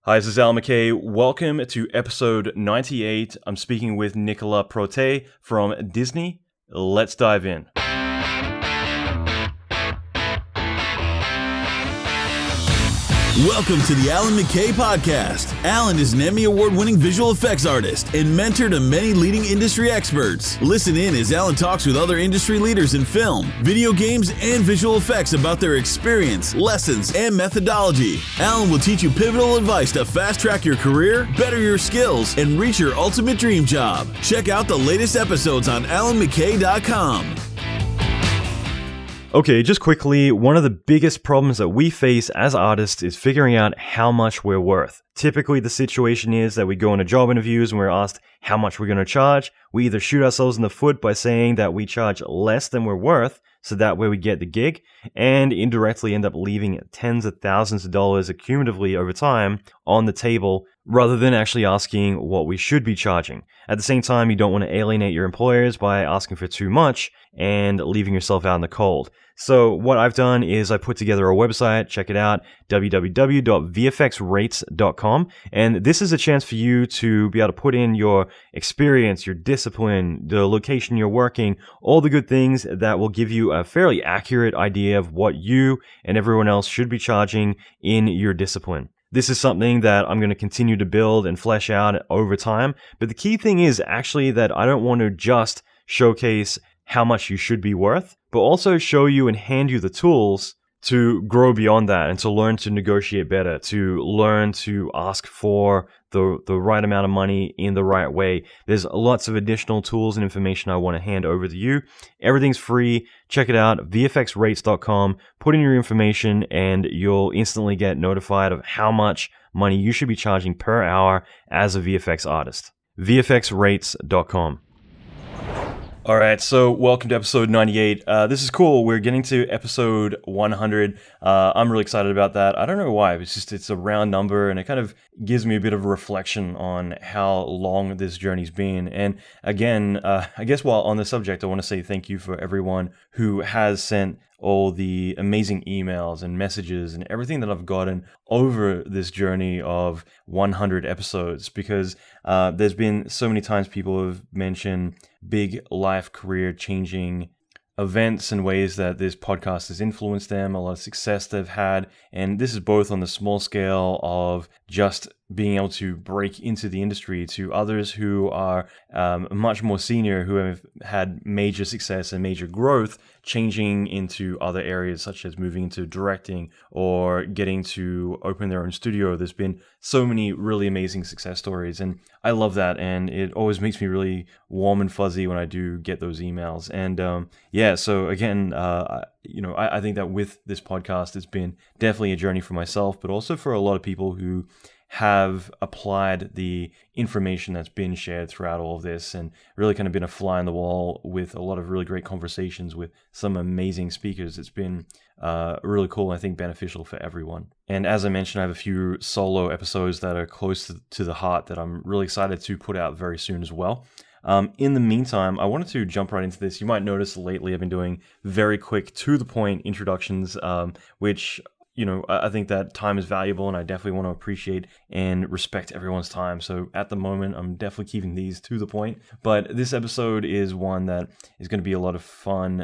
Hi, this is Allan McKay. Welcome to episode 98. I'm speaking with Nicolas Prothais from Disney. Let's dive in. Welcome to the Allan McKay podcast. Allan is an Emmy Award-winning visual effects artist and mentor to many leading industry experts. Listen in as Allan talks with other industry leaders in film, video games, and visual effects about their experience, lessons, and methodology. Allan will teach you pivotal advice to fast-track your career, better your skills, and reach your ultimate dream job. Check out the latest episodes on allanmckay.com. Okay, just quickly, one of the biggest problems that we face as artists is figuring out how much we're worth. Typically, the situation is that we go into job interviews and we're asked how much we're going to charge. We either shoot ourselves in the foot by saying that we charge less than we're worth, so that way we get the gig, and indirectly end up leaving tens of thousands of dollars accumulatively over time on the table, rather than actually asking what we should be charging. At the same time, you don't want to alienate your employers by asking for too much and leaving yourself out in the cold. So what I've done is I put together a website, check it out, www.vfxrates.com, and this is a chance for you to be able to put in your experience, your discipline, the location you're working, all the good things that will give you a fairly accurate idea of what you and everyone else should be charging in your discipline. This is something that I'm going to continue to build and flesh out over time, but the key thing is actually that I don't want to just showcase how much you should be worth, but also show you and hand you the tools to grow beyond that and to learn to negotiate better, to learn to ask for the right amount of money in the right way. There's lots of additional tools and information I want to hand over to you. Everything's free. Check it out, vfxrates.com. Put in your information and you'll instantly get notified of how much money you should be charging per hour as a VFX artist. vfxrates.com. All right, so welcome to episode 98. This is cool. We're getting to episode 100. I'm really excited about that. I don't know why. It's a round number, and it kind of gives me a bit of a reflection on how long this journey's been. And again, I guess while on the subject, I want to say thank you for everyone who has sent all the amazing emails and messages and everything that I've gotten over this journey of 100 episodes, because there's been so many times people have mentioned big life career changing events and ways that this podcast has influenced them, a lot of success they've had. And this is both on the small scale of just being able to break into the industry, to others who are much more senior, who have had major success and major growth, changing into other areas such as moving into directing or getting to open their own studio. There's been so many really amazing success stories, and I love that, and it always makes me really warm and fuzzy when I do get those emails. And so again, I think that with this podcast, it's been definitely a journey for myself, but also for a lot of people who have applied the information that's been shared throughout all of this, and really kind of been a fly on the wall with a lot of really great conversations with some amazing speakers. It's been really cool, and I think beneficial for everyone. And as I mentioned, I have a few solo episodes that are close to the heart that I'm really excited to put out very soon as well. In the meantime, I wanted to jump right into this. You might notice lately I've been doing very quick, to the point introductions, which I think that time is valuable, and I definitely want to appreciate and respect everyone's time. So at the moment, I'm definitely keeping these to the point. But this episode is one that is going to be a lot of fun.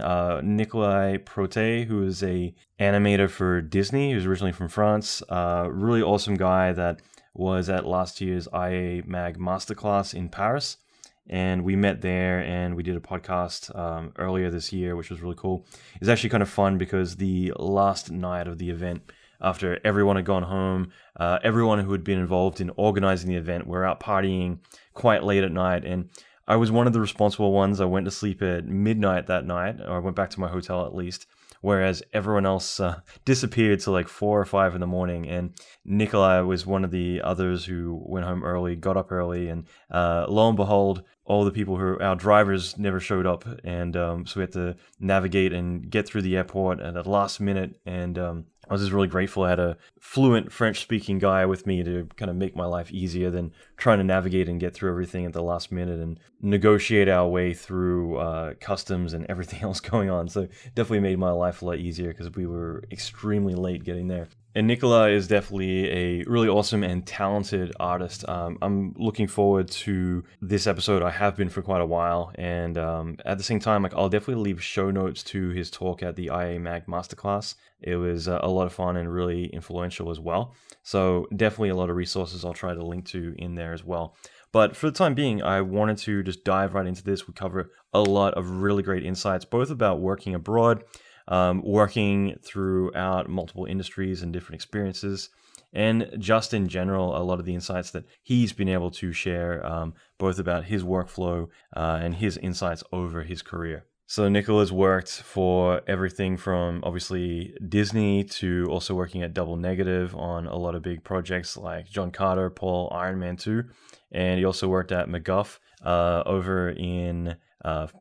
Nicolas Prothais, who is a animator for Disney, who's originally from France, really awesome guy that was at last year's IA Mag Masterclass in Paris. And we met there and we did a podcast earlier this year, which was really cool. It's actually kind of fun because the last night of the event, after everyone had gone home, everyone who had been involved in organizing the event were out partying quite late at night. And I was one of the responsible ones. I went to sleep at midnight that night, or I went back to my hotel at least, whereas everyone else disappeared to like 4 or 5 in the morning. And Nikolai was one of the others who went home early, got up early, and lo and behold, all the people our drivers never showed up. And so we had to navigate and get through the airport at the last minute. And I was just really grateful I had a fluent French-speaking guy with me to kind of make my life easier than trying to navigate and get through everything at the last minute and negotiate our way through customs and everything else going on. So definitely made my life a lot easier because we were extremely late getting there. And Nicolas is definitely a really awesome and talented artist. I'm looking forward to this episode. I have been for quite a while, and at the same time, like I'll definitely leave show notes to his talk at the IA Mag Masterclass. It was a lot of fun and really influential as well. So definitely a lot of resources I'll try to link to in there as well. But for the time being, I wanted to just dive right into this. We cover a lot of really great insights, both about working abroad, working throughout multiple industries and different experiences, and just in general, a lot of the insights that he's been able to share, both about his workflow and his insights over his career. So Nicolas worked for everything from obviously Disney to also working at Double Negative on a lot of big projects like John Carter, Paul, Iron Man 2. And he also worked at McGuff over in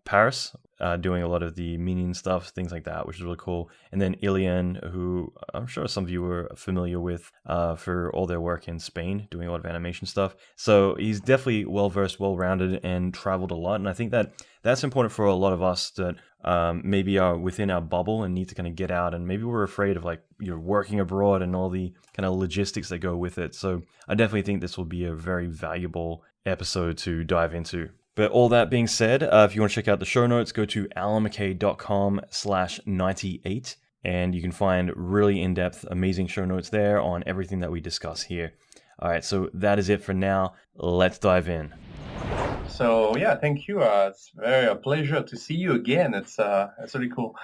Paris, doing a lot of the Minion stuff, things like that, which is really cool. And then Ilion, who I'm sure some of you were familiar with for all their work in Spain, doing a lot of animation stuff. So he's definitely well-versed, well-rounded, and traveled a lot. And I think that that's important for a lot of us that maybe are within our bubble and need to kind of get out. And maybe we're afraid of working abroad and all the kind of logistics that go with it. So I definitely think this will be a very valuable episode to dive into. But all that being said, if you want to check out the show notes, go to allanmckay.com/98, and you can find really in-depth, amazing show notes there on everything that we discuss here. All right, so that is it for now. Let's dive in. So yeah, thank you. It's a pleasure to see you again. It's really cool.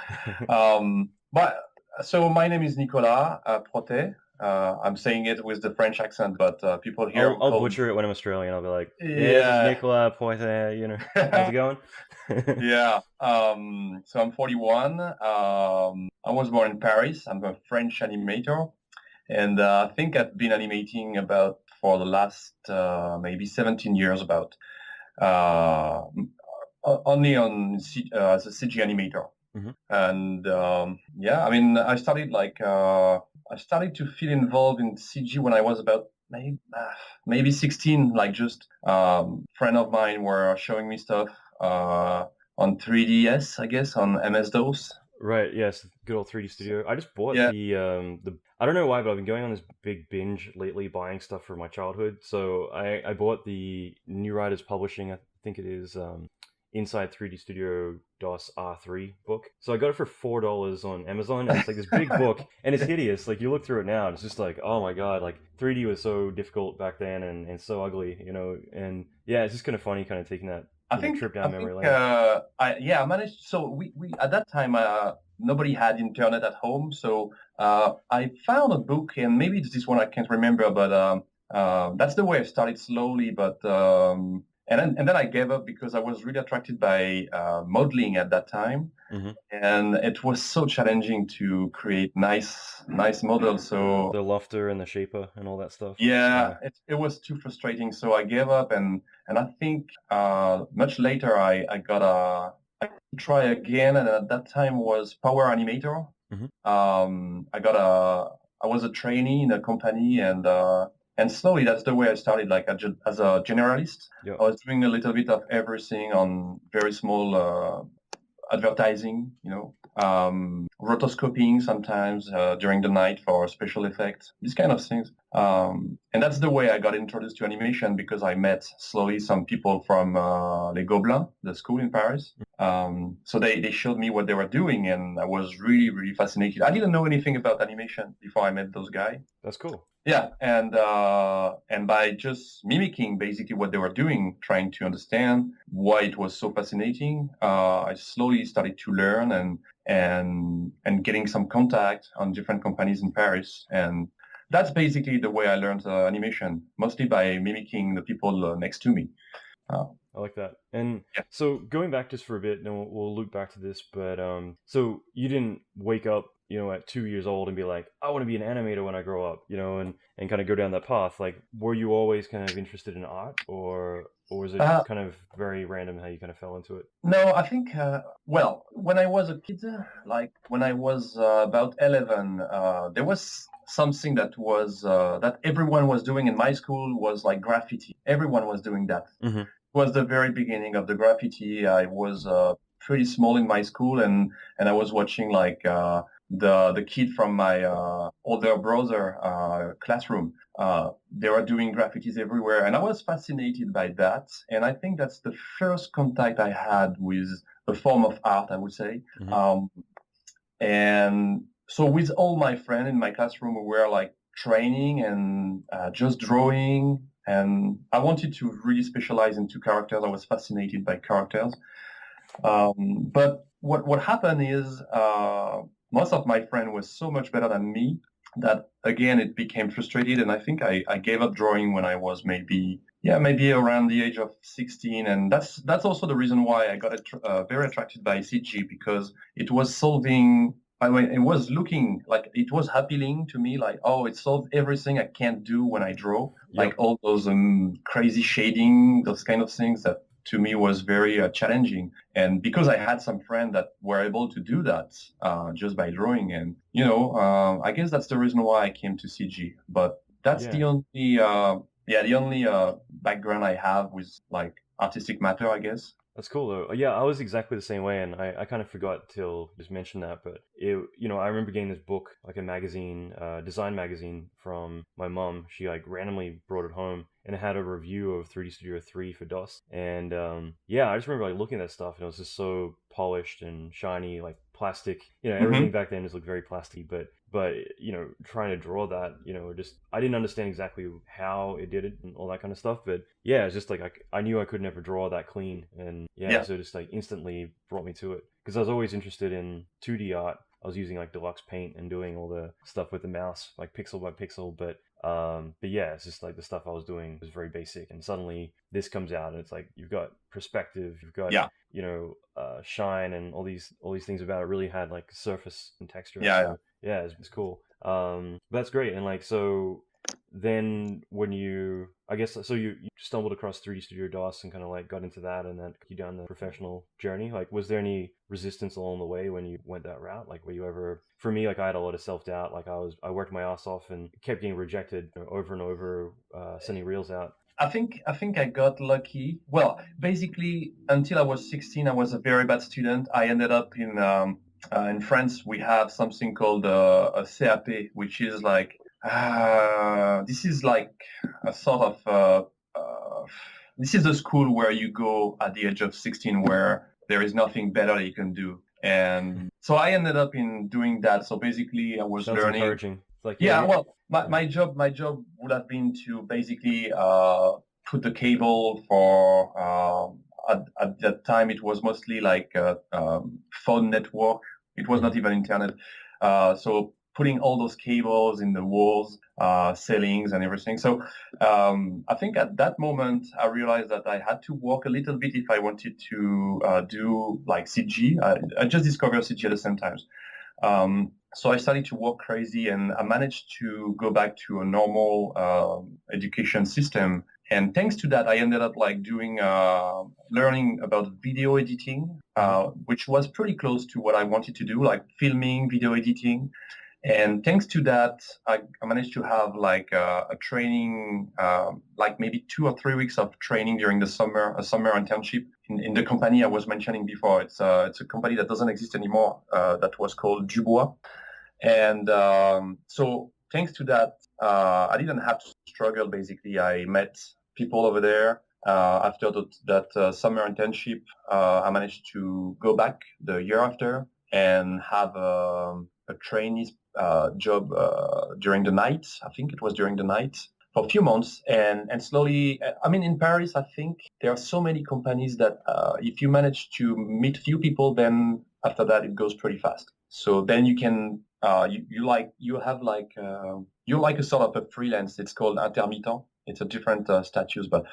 So my name is Nicolas Prothais. I'm saying it with the French accent, but people here... I'll butcher it when I'm Australian. I'll be like, this is Nicolas Prothais, how's it going? Yeah. So I'm 41. I was born in Paris. I'm a French animator. And I think I've been animating about for the last maybe 17 years about. Only on as a CG animator. Mm-hmm. And I started to feel involved in CG when I was about maybe 16. Like just friend of mine were showing me stuff on 3DS, I guess, on MS-DOS. Right. Yes. Good old 3D Studio. I just bought the I don't know why, but I've been going on this big binge lately, buying stuff from my childhood. So I bought the New Riders Publishing. I think it is Inside 3D Studio DOS R3 book. So I got it for $4 on Amazon, and it's like this big book, and it's hideous. Like you look through it now, and it's just like, oh my god, like 3D was so difficult back then and so ugly, and yeah, it's just kind of funny, kind of taking that trip down memory lane. I managed. So we at that time nobody had internet at home, so I found a book, and maybe it's this one I can't remember, but that's the way I started slowly, but. And then I gave up because I was really attracted by modeling at that time, mm-hmm. and it was so challenging to create nice models. So the lofter and the shaper and all that stuff. Yeah, it was too frustrating. So I gave up, and I think much later I try again, and at that time was Power Animator. Mm-hmm. I was a trainee in a company, and slowly, that's the way I started, like as a generalist. Yep. I was doing a little bit of everything on very small advertising, rotoscoping sometimes during the night for special effects, these kind of things. And that's the way I got introduced to animation, because I met slowly some people from Les Gobelins, the school in Paris. So they showed me what they were doing, and I was really, really fascinated. I didn't know anything about animation before I met those guys. That's cool. Yeah, and by just mimicking basically what they were doing, trying to understand why it was so fascinating, I slowly started to learn and getting some contact on different companies in Paris. And that's basically the way I learned animation, mostly by mimicking the people next to me. I like that. And so going back just for a bit, and we'll loop back to this, but so you didn't wake up at 2 years old and be like, I want to be an animator when I grow up, and kind of go down that path. Like, were you always kind of interested in art, or was it kind of very random how you kind of fell into it? No, I think, when I was a kid, like when I was about 11, there was something that was, that everyone was doing in my school was like graffiti. Everyone was doing that. Mm-hmm. It was the very beginning of the graffiti. I was pretty small in my school, and I was watching like, the kid from my older brother classroom. They were doing graffitis everywhere, and I was fascinated by that. And I think that's the first contact I had with a form of art, I would say. And so with all my friends in my classroom, we were like training and just drawing. And I wanted to really specialize into characters. I was fascinated by characters. But what happened is most of my friends was so much better than me that again it became frustrated, and I think I gave up drawing when I was maybe around the age of 16, and that's also the reason why I got very attracted by CG, because it was solving. I mean, it was looking like it was appealing to me, like, oh, it solved everything I can't do when I draw, like all those crazy shading, those kind of things that to me was very challenging. And because I had some friends that were able to do that just by drawing, and I guess that's the reason why I came to CG. But that's the only background I have with like artistic matter, I guess. That's cool though. Yeah, I was exactly the same way, and I kind of forgot till you just mentioned that, but I remember getting this book, like a magazine, design magazine from my mom. She like randomly brought it home, and it had a review of 3D Studio 3 for DOS. And I just remember like looking at that stuff, and it was just so polished and shiny, like plastic. Everything back then just looked very plasticky, but trying to draw that, just I didn't understand exactly how it did it and all that kind of stuff, but yeah, it's just like I knew I could never draw that clean, and so it just like instantly brought me to it, because I was always interested in 2D art. I was using like deluxe paint and doing all the stuff with the mouse, like pixel by pixel, but yeah, it's just like the stuff I was doing was very basic, and suddenly this comes out, and it's like you've got perspective, you've got shine, and all these things about it really had like surface and texture. It's cool. That's great. And like, so then when you stumbled across 3D Studio DOS and kind of like got into that, and then you down the professional journey, like was there any resistance along the way when you went that route? Like, were you ever, for me, like I had a lot of self-doubt, like I worked my ass off and kept getting rejected over and over, sending reels out. I think I got lucky. Well, basically, until I was 16, I was a very bad student. I ended up in France. We have something called a CAP, which is like this is like a sort of this is a school where you go at the age of 16, where there is nothing better that you can do. And so I ended up in doing that. So basically, I was learning. Encouraging. Like, well, my job would have been to basically put the cable for at that time it was mostly like phone network. It was not even internet. So putting all those cables in the walls, ceilings and everything. So I think at that moment I realized that I had to work a little bit if I wanted to do like CG. I just discovered CG at the same time. So I started to work crazy, and I managed to go back to a normal education system. And thanks to that, I ended up like doing learning about video editing, which was pretty close to what I wanted to do, like filming, video editing. And thanks to that, I managed to have like a training, like maybe 2 or 3 weeks of training during the summer, a summer internship in the company I was mentioning before. It's a company that doesn't exist anymore. That was called Dubois. And so thanks to that, I didn't have to struggle. Basically, I met people over there. After that summer internship, I managed to go back the year after and have a trainee job during the night. I think it was during the night for a few months, and slowly. I mean, in Paris, I think there are so many companies that if you manage to meet few people, then after that it goes pretty fast. So then you can you're like a sort of a freelance. It's called intermittent. It's a different status, but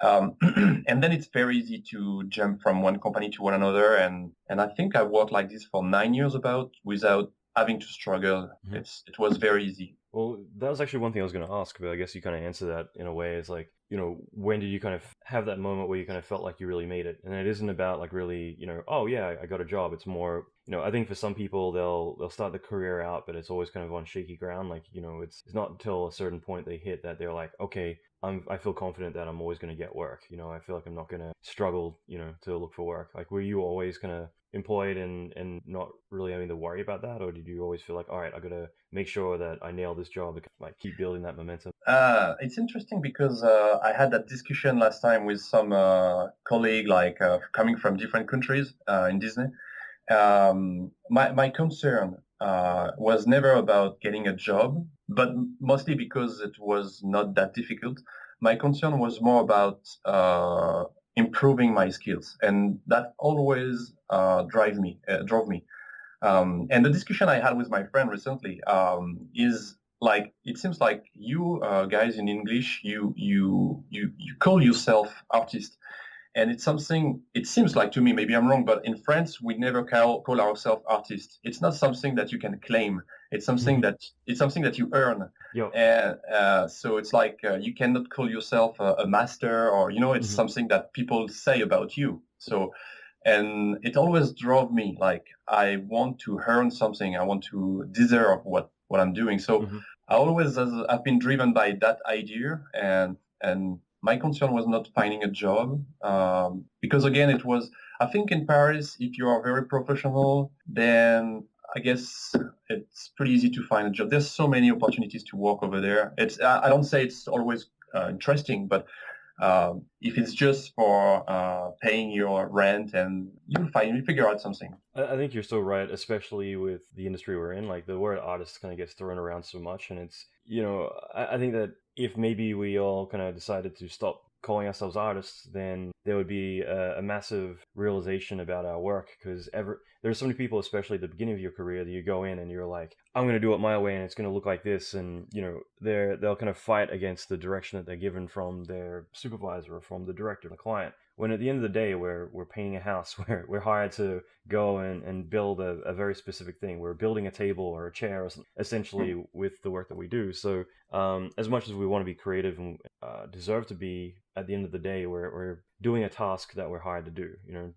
and then it's very easy to jump from one company to one another. And I think I worked like this for 9 years without having to struggle. Mm-hmm. It was very easy. Well, that was actually one thing I was going to ask, but I guess you kind of answered that in a way. It's like, when did you kind of have that moment where you kind of felt like you really made it? And it isn't about like really, oh yeah, I got a job. It's more, I think for some people they'll start the career out, but it's always kind of on shaky ground. Like, it's not until a certain point they hit that they're like, okay, I feel confident that I'm always going to get work. I feel like I'm not going to struggle, to look for work. Like, were you always kind of, employed and not really having to worry about that, or did you always feel like, all right, I gotta make sure that I nail this job, like keep building that momentum? It's interesting because I had that discussion last time with some colleague, like coming from different countries in Disney. My concern was never about getting a job, but mostly because it was not that difficult. My concern was more about improving my skills, and that always drove me. And the discussion I had with my friend recently is like, it seems like you guys in English, you call yourself artist. And it's something, it seems like to me, maybe I'm wrong, but in France, we never call ourselves artists. It's not something that you can claim. It's something that you earn. Yo. And so it's like you cannot call yourself a master, or, it's something that people say about you. So, and it always drove me, like, I want to earn something. I want to deserve what I'm doing. So I always I've been driven by that idea, and my concern was not finding a job, because again, it was, I think in Paris, if you are very professional, then I guess it's pretty easy to find a job. There's so many opportunities to work over there. I don't say it's always interesting, but if it's just for paying your rent, and you'll figure out something. I think you're so right, especially with the industry we're in. Like the word artist kind of gets thrown around so much, and it's, I think that if maybe we all kind of decided to stop calling ourselves artists, then there would be a massive realization about our work, because there's so many people, especially at the beginning of your career, that you go in and you're like, I'm going to do it my way and it's going to look like this, and they'll kind of fight against the direction that they're given from their supervisor or from the director, the client. When at the end of the day, we're painting a house, we're hired to go and build a very specific thing. We're building a table or a chair, or essentially, with the work that we do. So as much as we want to be creative and deserve to be, at the end of the day, we're doing a task that we're hired to do.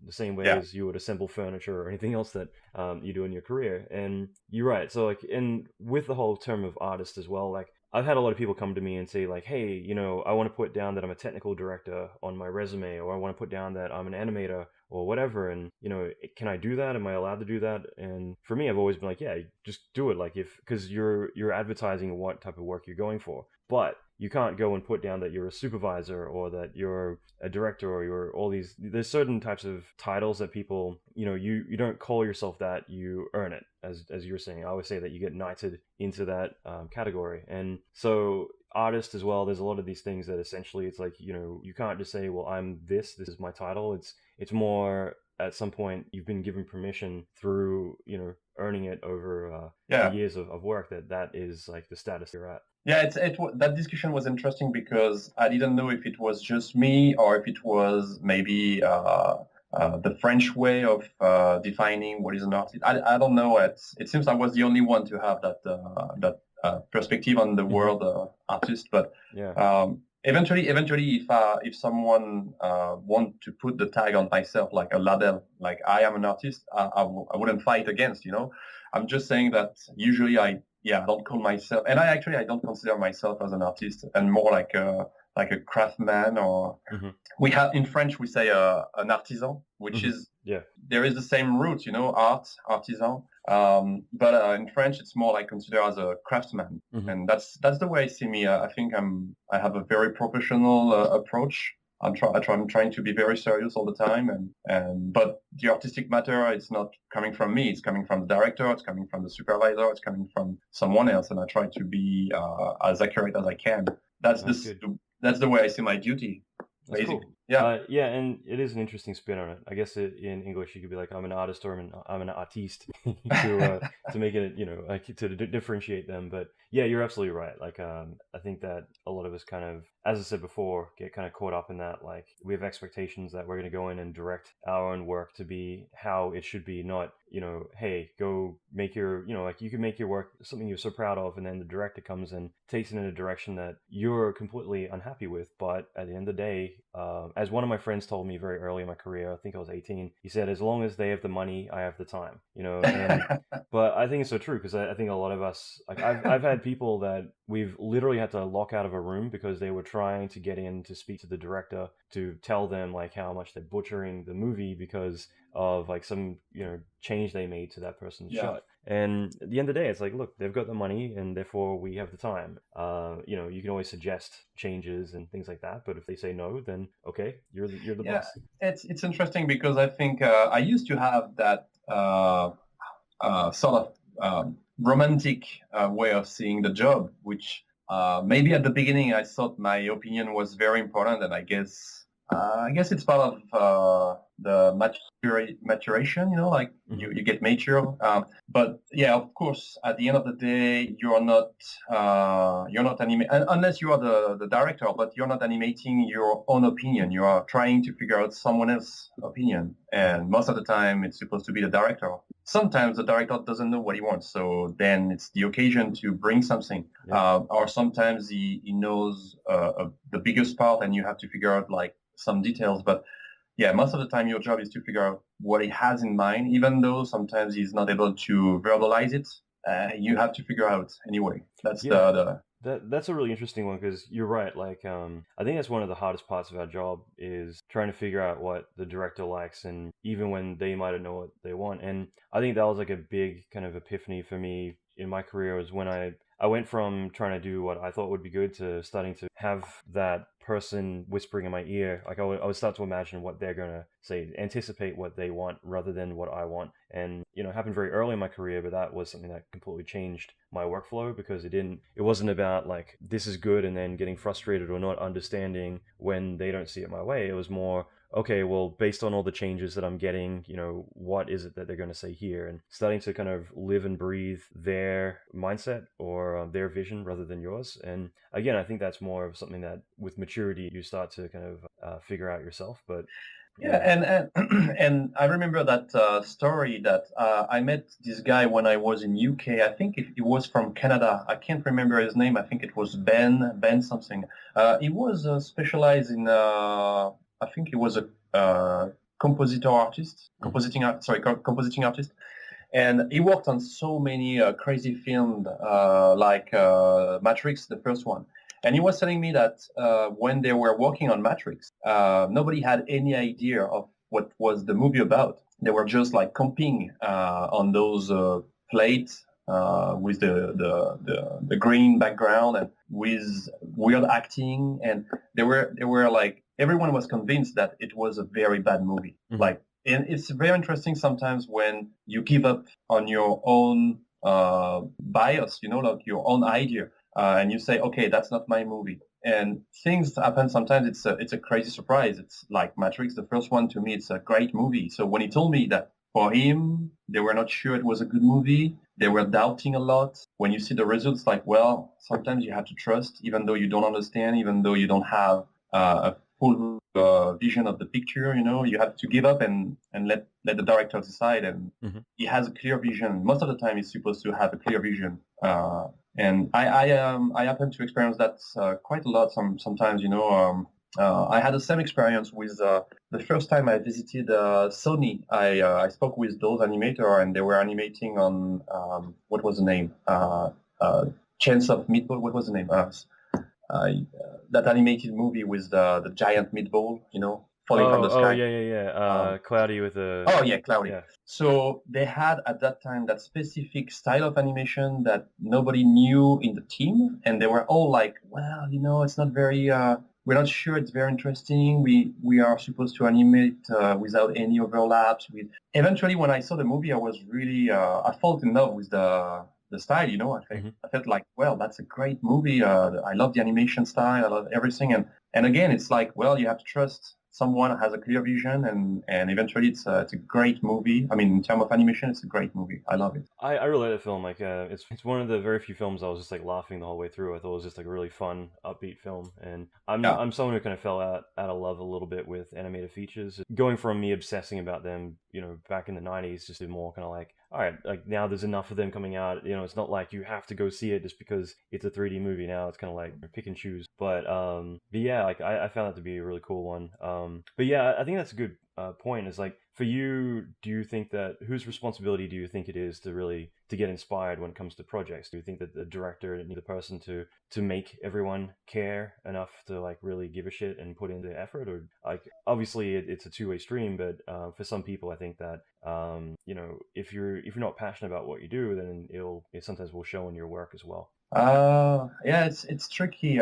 The same way as you would assemble furniture or anything else that you do in your career. And you're right. So and with the whole term of artist as well, like, I've had a lot of people come to me and say, like, hey, I want to put down that I'm a technical director on my resume, or I want to put down that I'm an animator or whatever. And, can I do that? Am I allowed to do that? And for me, I've always been like, yeah, just do it. Like, because you're advertising what type of work you're going for. But you can't go and put down that you're a supervisor, or that you're a director, or you're all these. There's certain types of titles that people, you don't call yourself that, you earn it. As you're saying, I always say that you get knighted into that category. And so artist as well, there's a lot of these things that essentially it's like, you can't just say, well, I'm this is my title. It's more, at some point you've been given permission through, earning it over years of work, that is like the status you're at. Yeah, that discussion was interesting because I didn't know if it was just me, or if it was maybe the French way of defining what is an artist. I don't know. It seems I was the only one to have that perspective on the word artist. But eventually, if someone want to put the tag on myself, like a label, like I am an artist, I wouldn't fight against. I'm just saying that usually I don't call myself, and I don't consider myself as an artist, and more like a craftsman, or we have in French we say an artisan, which is there is the same root, art, artisan, but in French it's more like considered as a craftsman, and that's the way I see me. I think I have a very professional approach. I'm trying to be very serious all the time, but the artistic matter, it's not coming from me. It's coming from the director. It's coming from the supervisor. It's coming from someone else, and I try to be as accurate as I can. That's the way I see my duty. That's cool. Yeah, and it is an interesting spin on it. I guess in English you could be like, I'm an artist, or I'm an artiste to make it, like to differentiate them. But yeah, you're absolutely right. Like, I think that a lot of us kind of, as I said before, get kind of caught up in that. Like, we have expectations that we're going to go in and direct our own work to be how it should be, not, hey, go make your, like, you can make your work something you're so proud of, and then the director comes and takes it in a direction that you're completely unhappy with. But at the end of the day, as one of my friends told me very early in my career, I think I was 18, he said, as long as they have the money, I have the time, and, but I think it's so true, because I think a lot of us, like, I've had people that we've literally had to lock out of a room because they were trying to get in to speak to the director to tell them like how much they're butchering the movie, because of like some change they made to that person's Yeah. shot. And at the end of the day, it's like, look, they've got the money, and therefore we have the time. You can always suggest changes and things like that, but if they say no, then okay, you're the Yeah, boss. it's interesting because I think I used to have that sort of romantic way of seeing the job, which maybe at the beginning I thought my opinion was very important, and I guess it's part of the maturation, like you get mature. But yeah, of course, at the end of the day, you're not animating unless you are the director, but you're not animating your own opinion. You are trying to figure out someone else's opinion, and most of the time, it's supposed to be the director. Sometimes the director doesn't know what he wants, so then it's the occasion to bring something. Yeah. Or sometimes he knows the biggest part, and you have to figure out like some details. But yeah, most of the time your job is to figure out what he has in mind, even though sometimes he's not able to verbalize it. You have to figure out anyway. That's the That's a really interesting one, because you're right. Like, I think that's one of the hardest parts of our job, is trying to figure out what the director likes, and even when they might know what they want. And I think that was like a big kind of epiphany for me in my career, was when I went from trying to do what I thought would be good to starting to have that person whispering in my ear. Like I would start to imagine what they're going to say, anticipate what they want rather than what I want. And, it happened very early in my career, but that was something that completely changed my workflow, because it wasn't about like, this is good, and then getting frustrated or not understanding when they don't see it my way. It was more, okay, well, based on all the changes that I'm getting, what is it that they're going to say here? And starting to kind of live and breathe their mindset or their vision rather than yours. And again, I think that's more of something that with maturity you start to kind of figure out yourself. But yeah, and and I remember that story that I met this guy when I was in UK. I think he was from Canada. I can't remember his name. I think it was Ben something. He was specialized in. I think he was a compositor artist, compositing artist, and he worked on so many crazy films like Matrix, the first one. And he was telling me that when they were working on Matrix, nobody had any idea of what was the movie about. They were just like comping on those plates with the green background and with weird acting, and they were like, everyone was convinced that it was a very bad movie. Mhm. Like, and it's very interesting sometimes when you give up on your own bias, like your own idea. And you say, okay, that's not my movie. And things happen sometimes. It's a crazy surprise. It's like Matrix, the first one. To me, it's a great movie. So when he told me that for him, they were not sure it was a good movie, they were doubting a lot. When you see the results, like, well, sometimes you have to trust, even though you don't understand, even though you don't have a full vision of the picture. You have to give up and let the director decide. And he has a clear vision. Most of the time, he's supposed to have a clear vision. And I happen to experience that quite a lot. Sometimes, I had the same experience with the first time I visited Sony. I spoke with those animators, and they were animating on what was the name? Chance of Meatball. What was the name? That animated movie with the giant meatball, falling from the sky. Oh, yeah. Cloudy with a... Oh, yeah, Cloudy. Yeah. So they had at that time that specific style of animation that nobody knew in the team. And they were all like, well, it's not very, we're not sure it's very interesting. We are supposed to animate without any overlaps. Eventually, when I saw the movie, I was really, I fell in love with the style, I felt like, well, that's a great movie. I love the animation style. I love everything. And again, it's like, well, you have to trust someone has a clear vision, and eventually it's a great movie. I mean, in terms of animation, it's a great movie. I love it. I really like the film. Like, it's one of the very few films I was just like laughing the whole way through. I thought it was just like a really fun, upbeat film. And I'm someone who kind of fell out of love a little bit with animated features, going from me obsessing about them, back in the 90s, just to more kind of like, all right, like now there's enough of them coming out. It's not like you have to go see it just because it's a 3D movie. Now it's kind of like pick and choose. But yeah, like I found that to be a really cool one. But yeah, I think that's a good point is like, for you, do you think that whose responsibility do you think it is to get inspired when it comes to projects? Do you think that the director needs the person to make everyone care enough to like really give a shit and put in the effort, or like obviously it's a two-way stream, but for some people I think that if you're not passionate about what you do, then it sometimes will show in your work as well. Yeah, it's tricky.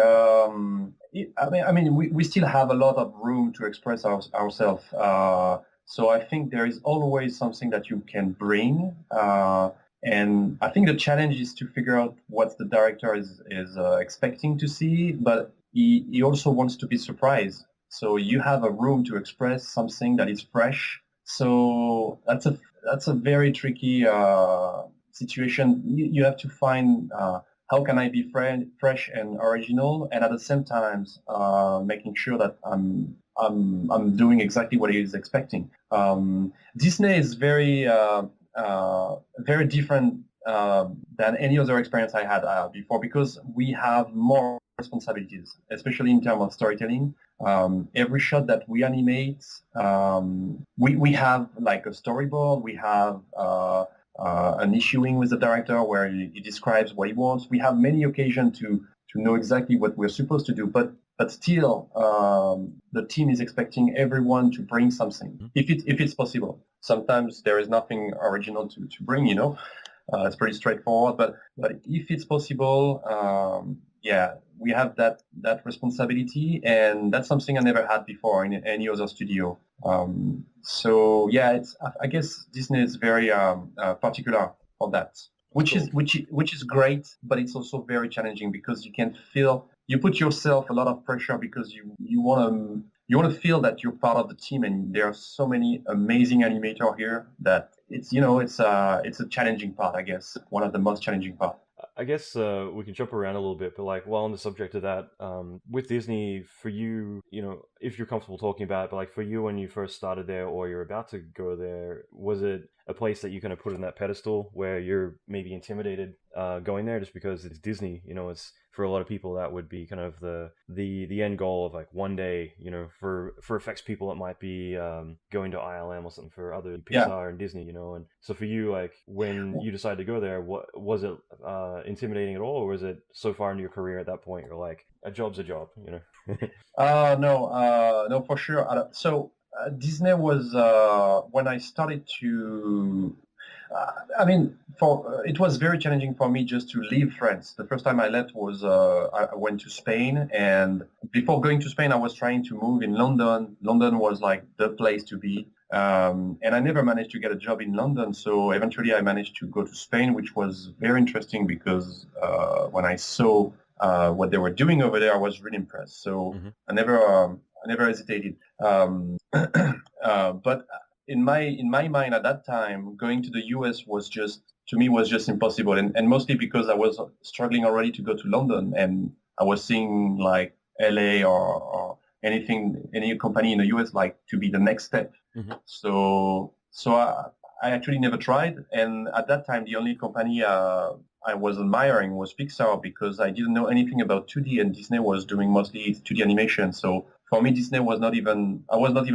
We still have a lot of room to express ourselves. So I think there is always something that you can bring. And I think the challenge is to figure out what the director is expecting to see, but he also wants to be surprised. So you have a room to express something that is fresh. So that's a very tricky situation. You have to find how can I be fresh and original, and at the same time making sure that I'm doing exactly what he is expecting. Disney is very different than any other experience I had before, because we have more responsibilities, especially in terms of storytelling. Every shot that we animate, we have like a storyboard. We have an issuing with the director where he describes what he wants. We have many occasions to know exactly what we're supposed to do, but still, the team is expecting everyone to bring something, if it's possible. Sometimes there is nothing original to bring, it's pretty straightforward, but if it's possible, we have that responsibility, and that's something I never had before in any other studio. I guess Disney is very particular on that, which is great, but it's also very challenging because you put yourself a lot of pressure because you want to feel that you're part of the team, and there are so many amazing animators here that it's a challenging part, I guess, one of the most challenging parts. I guess we can jump around a little bit, but like while on the subject of that, with Disney, for you, if you're comfortable talking about it, but like for you when you first started there or you're about to go there, was it a place that you kind of put on that pedestal where you're maybe intimidated going there just because it's Disney? It's for a lot of people that would be kind of the end goal of like one day, for effects people it might be going to ILM or something. For other Pixar and Disney, and so for you, like when you decided to go there, what was it intimidating at all, or was it so far into your career at that point you're like a job's a job? No, for sure. So Disney was when I started to. It was very challenging for me just to leave France. The first time I left was I went to Spain, and before going to Spain, I was trying to move in London. London was like the place to be, and I never managed to get a job in London. So eventually, I managed to go to Spain, which was very interesting because when I saw what they were doing over there, I was really impressed. So I never hesitated. But in my mind at that time, going to the US was just impossible, and mostly because I was struggling already to go to London, and I was seeing like LA or any company in the US like to be the next step. So I actually never tried, and at that time the only company I was admiring was Pixar, because I didn't know anything about 2D, and Disney was doing mostly 2D animation. So for me, I was not even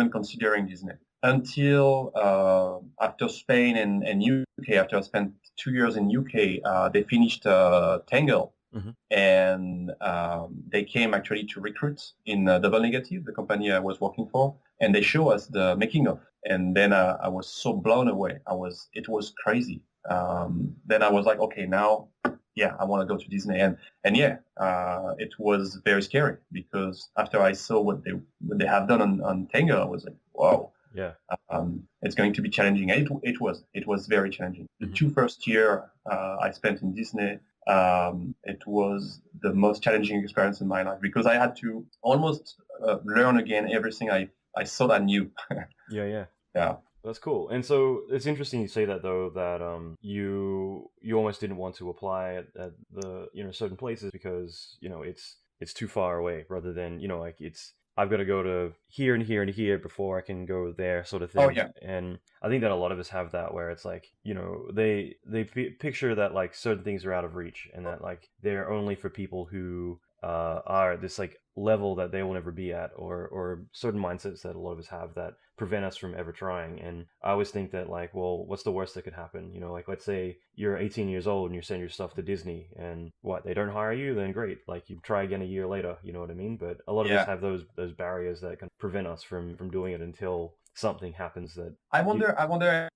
considering Disney until after Spain and UK. After I spent 2 years in UK, they finished Tangle, and they came actually to recruit in Double Negative, the company I was working for, and they show us the making of. And then I was so blown away. It was crazy. Then I was like, okay, now, I want to go to Disney, and it was very scary because after I saw what they have done on Tango, I was like, wow, it's going to be challenging. And it was very challenging. The 2 first years I spent in Disney, it was the most challenging experience in my life because I had to almost learn again everything I thought I knew. Yeah. That's cool. And so it's interesting you say that, though, that you almost didn't want to apply at the certain places because it's too far away, rather than like I've got to go to here and here and here before I can go there, sort of thing. Oh yeah. And I think that a lot of us have that, where it's like they picture that like certain things are out of reach and that like they're only for people who are this like level that they will never be at, or certain mindsets that a lot of us have that prevent us from ever trying. And I always think that, like, well, what's the worst that could happen? Like, let's say you're 18 years old and you send your stuff to Disney, and what, they don't hire you, then great, like, you try again a year later, you know what I mean? But a lot of us Yeah. have those barriers that can prevent us from doing it until something happens that I wonder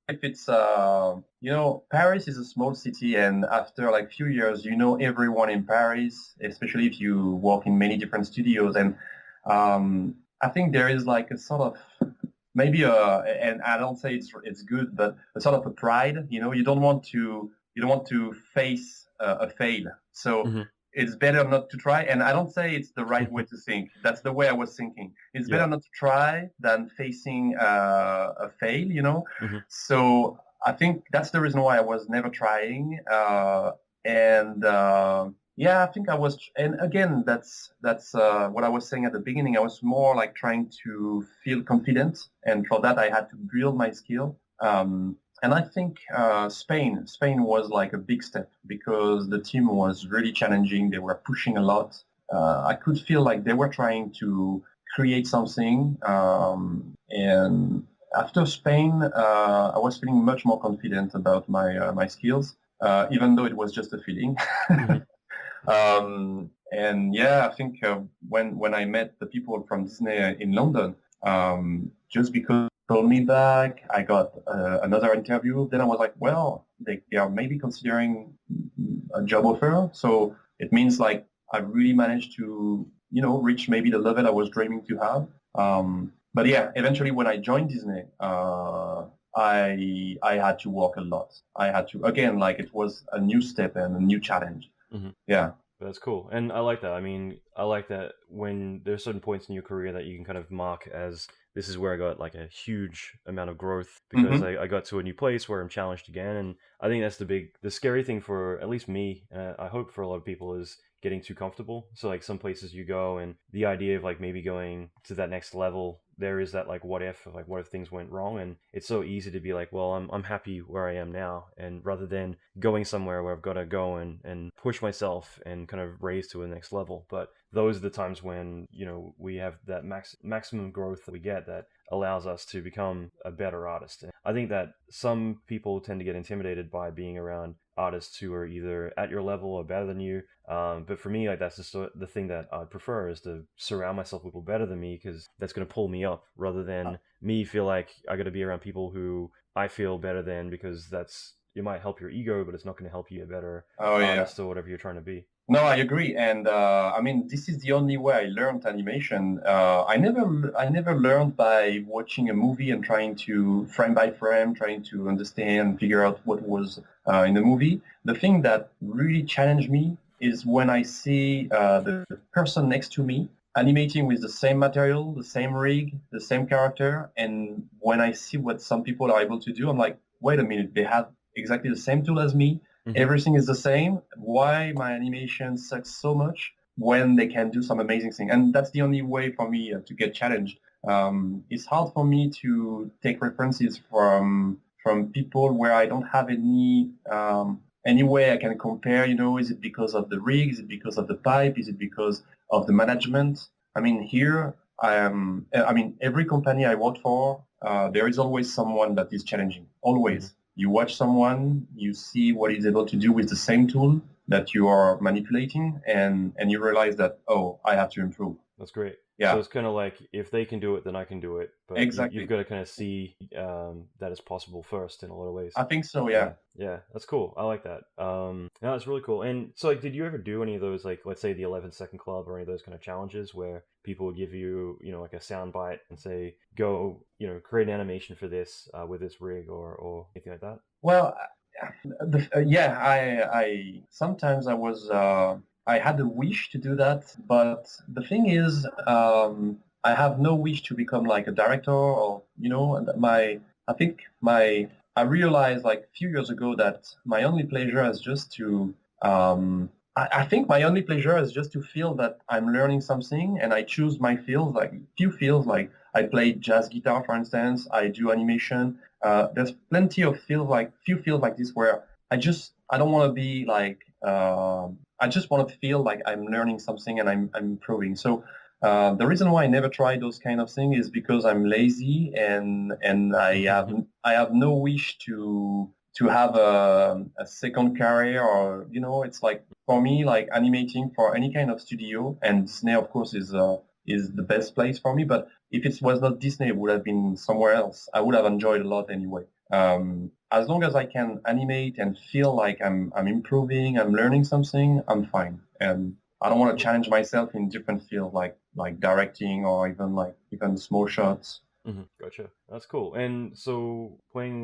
if it's Paris is a small city, and after like few years, everyone in Paris, especially if you work in many different studios, and I think there is like a sort of maybe and I don't say it's good, but a sort of a pride. You don't want to face a fail, so Mhm. it's better not to try. And I don't say it's the right way to think. That's the way I was thinking. It's Yeah. better not to try than facing a fail. Mhm. So I think that's the reason why I was never trying. Yeah, I think I was. And again, that's what I was saying at the beginning. I was more like trying to feel confident, and for that I had to build my skill. And I think Spain was like a big step because the team was really challenging. They were pushing a lot. I could feel like they were trying to create something. And after Spain, I was feeling much more confident about my skills, even though it was just a feeling. Mhm. And yeah, I think when I met the people from Disney in London, just because they told me back, I got another interview. Then I was like, well, they are maybe considering a job offer. So it means like I really managed to, reach maybe the level I was dreaming to have. But yeah, eventually when I joined Disney, I had to work a lot. I had to, again, like it was a new step and a new challenge. Mhm. Yeah. That's cool. And I like that. I mean, I like that when there's certain points in your career that you can kind of mark as this is where I got like a huge amount of growth because Mm-hmm. I got to a new place where I'm challenged again. And I think that's the scary thing for at least me, I hope for a lot of people, is getting too comfortable. So like some places you go and the idea of like maybe going to that next level, there is that like what if things went wrong, and it's so easy to be like, well, I'm happy where I am now, and rather than going somewhere where I've got to go and push myself and kind of raise to a next level. But those are the times when we have that maximum growth that we get that allows us to become a better artist. And I think that some people tend to get intimidated by being around artists who are either at your level or better than you. But for me, like that's just the thing that I prefer is to surround myself with people better than me, because that's going to pull me up rather than me feel like I got to be around people who I feel better than, because it might help your ego, but it's not going to help you a better Oh yeah. artist or whatever you're trying to be. No, I agree, and I mean this is the only way I learned animation. I never learned by watching a movie and trying to frame by frame, trying to understand and figure out what was in the movie. The thing that really challenged me is when I see the person next to me animating with the same material, the same rig, the same character, and when I see what some people are able to do, I'm like, wait a minute, they have exactly the same tool as me. Mm-hmm. Everything is the same. Why my animation sucks so much when they can do some amazing thing? And that's the only way for me to get challenged. It's hard for me to take references from people where I don't have any way I can compare. Is it because of the rig? Is it because of the pipe? Is it because of the management? I mean, here every company I work for, there is always someone that is challenging. Always. Mm-hmm. You watch someone, you see what he's able to do with the same tool that you are manipulating, and you realize that, oh, I have to improve. That's great. Yeah. So it's kind of like if they can do it, then I can do it. But Exactly. you've got to kind of see that it's possible first in a lot of ways. I think so. Yeah. Yeah, that's cool. I like that. No, that's really cool. And so, like, did you ever do any of those, like, let's say the 11-second club or any of those kind of challenges where people would give you, like a sound bite and say, go, create an animation for this with this rig or anything like that? Well, yeah, I sometimes I had a wish to do that, but the thing is, I have no wish to become like a director or I realized like a few years ago that my only pleasure is just to I think my only pleasure is just to feel that I'm learning something, and I choose my fields, like few fields, like I play jazz guitar, for instance, I do animation. There's plenty of few fields like this where I don't want to be like, I just want to feel like I'm learning something and I'm improving. So The reason why I never tried those kind of things is because I'm lazy and I have no wish to have a second career, or it's like for me, like animating for any kind of studio, and Disney of course is the best place for me. But if it was not Disney, it would have been somewhere else. I would have enjoyed a lot anyway. As long as I can animate and feel like I'm improving, I'm learning something, I'm fine. And I don't want to challenge myself in different fields like directing or even small shots. Gotcha. That's cool. And so playing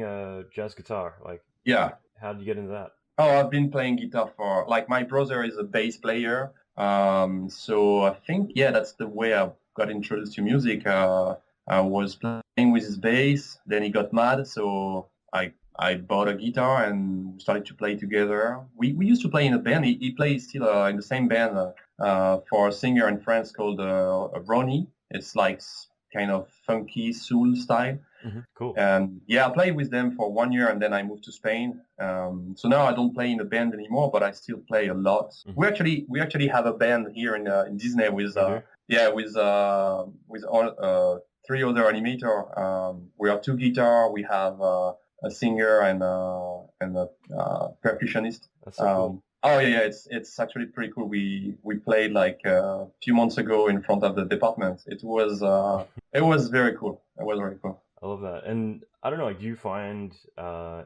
jazz guitar, like, Yeah. how did you get into that? Oh, I've been playing guitar for like my brother is a bass player. So I think that's the way I got introduced to music. I was playing with his bass, then he got mad, so I bought a guitar and started to play together. We used to play in a band. He plays still in the same band for a singer in France called Ronnie. It's like kind of funky soul style. Cool. And I played with them for 1 year, and then I moved to Spain. So now I don't play in a band anymore, but I still play a lot. We actually have a band here in Disney with all, three other animator. We have two guitar, we have a singer and a percussionist. That's so cool. Oh yeah, it's actually pretty cool. We played like a few months ago in front of the department. It was very cool. It was very cool. I love that. And I don't know, do you find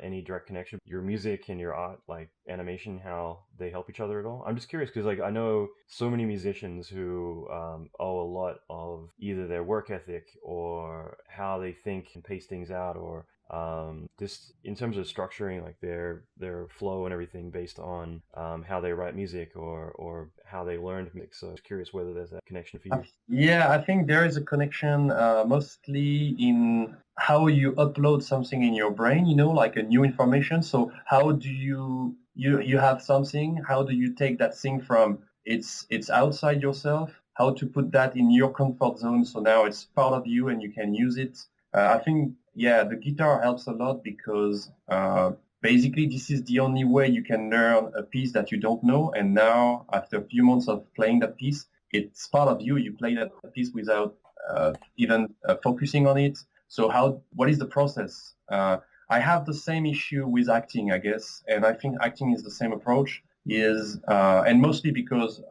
any direct connection, your music and your art, like animation, how they help each other at all? I'm just curious because like I know so many musicians who owe a lot of either their work ethic or how they think and pace things out, or just in terms of structuring like their flow and everything based on how they write music or how they learned music. So I was curious whether there's a connection for you. Yeah, I think there is a connection mostly in how you upload something in your brain, like a new information. So how do you have something, how do you take that thing from it's outside yourself, how to put that in your comfort zone so now it's part of you and you can use it. I think, the guitar helps a lot because basically this is the only way you can learn a piece that you don't know. And now, after a few months of playing that piece, it's part of you. You play that piece without even focusing on it. So what is the process? I have the same issue with acting, I guess. And I think acting is the same approach. And mostly because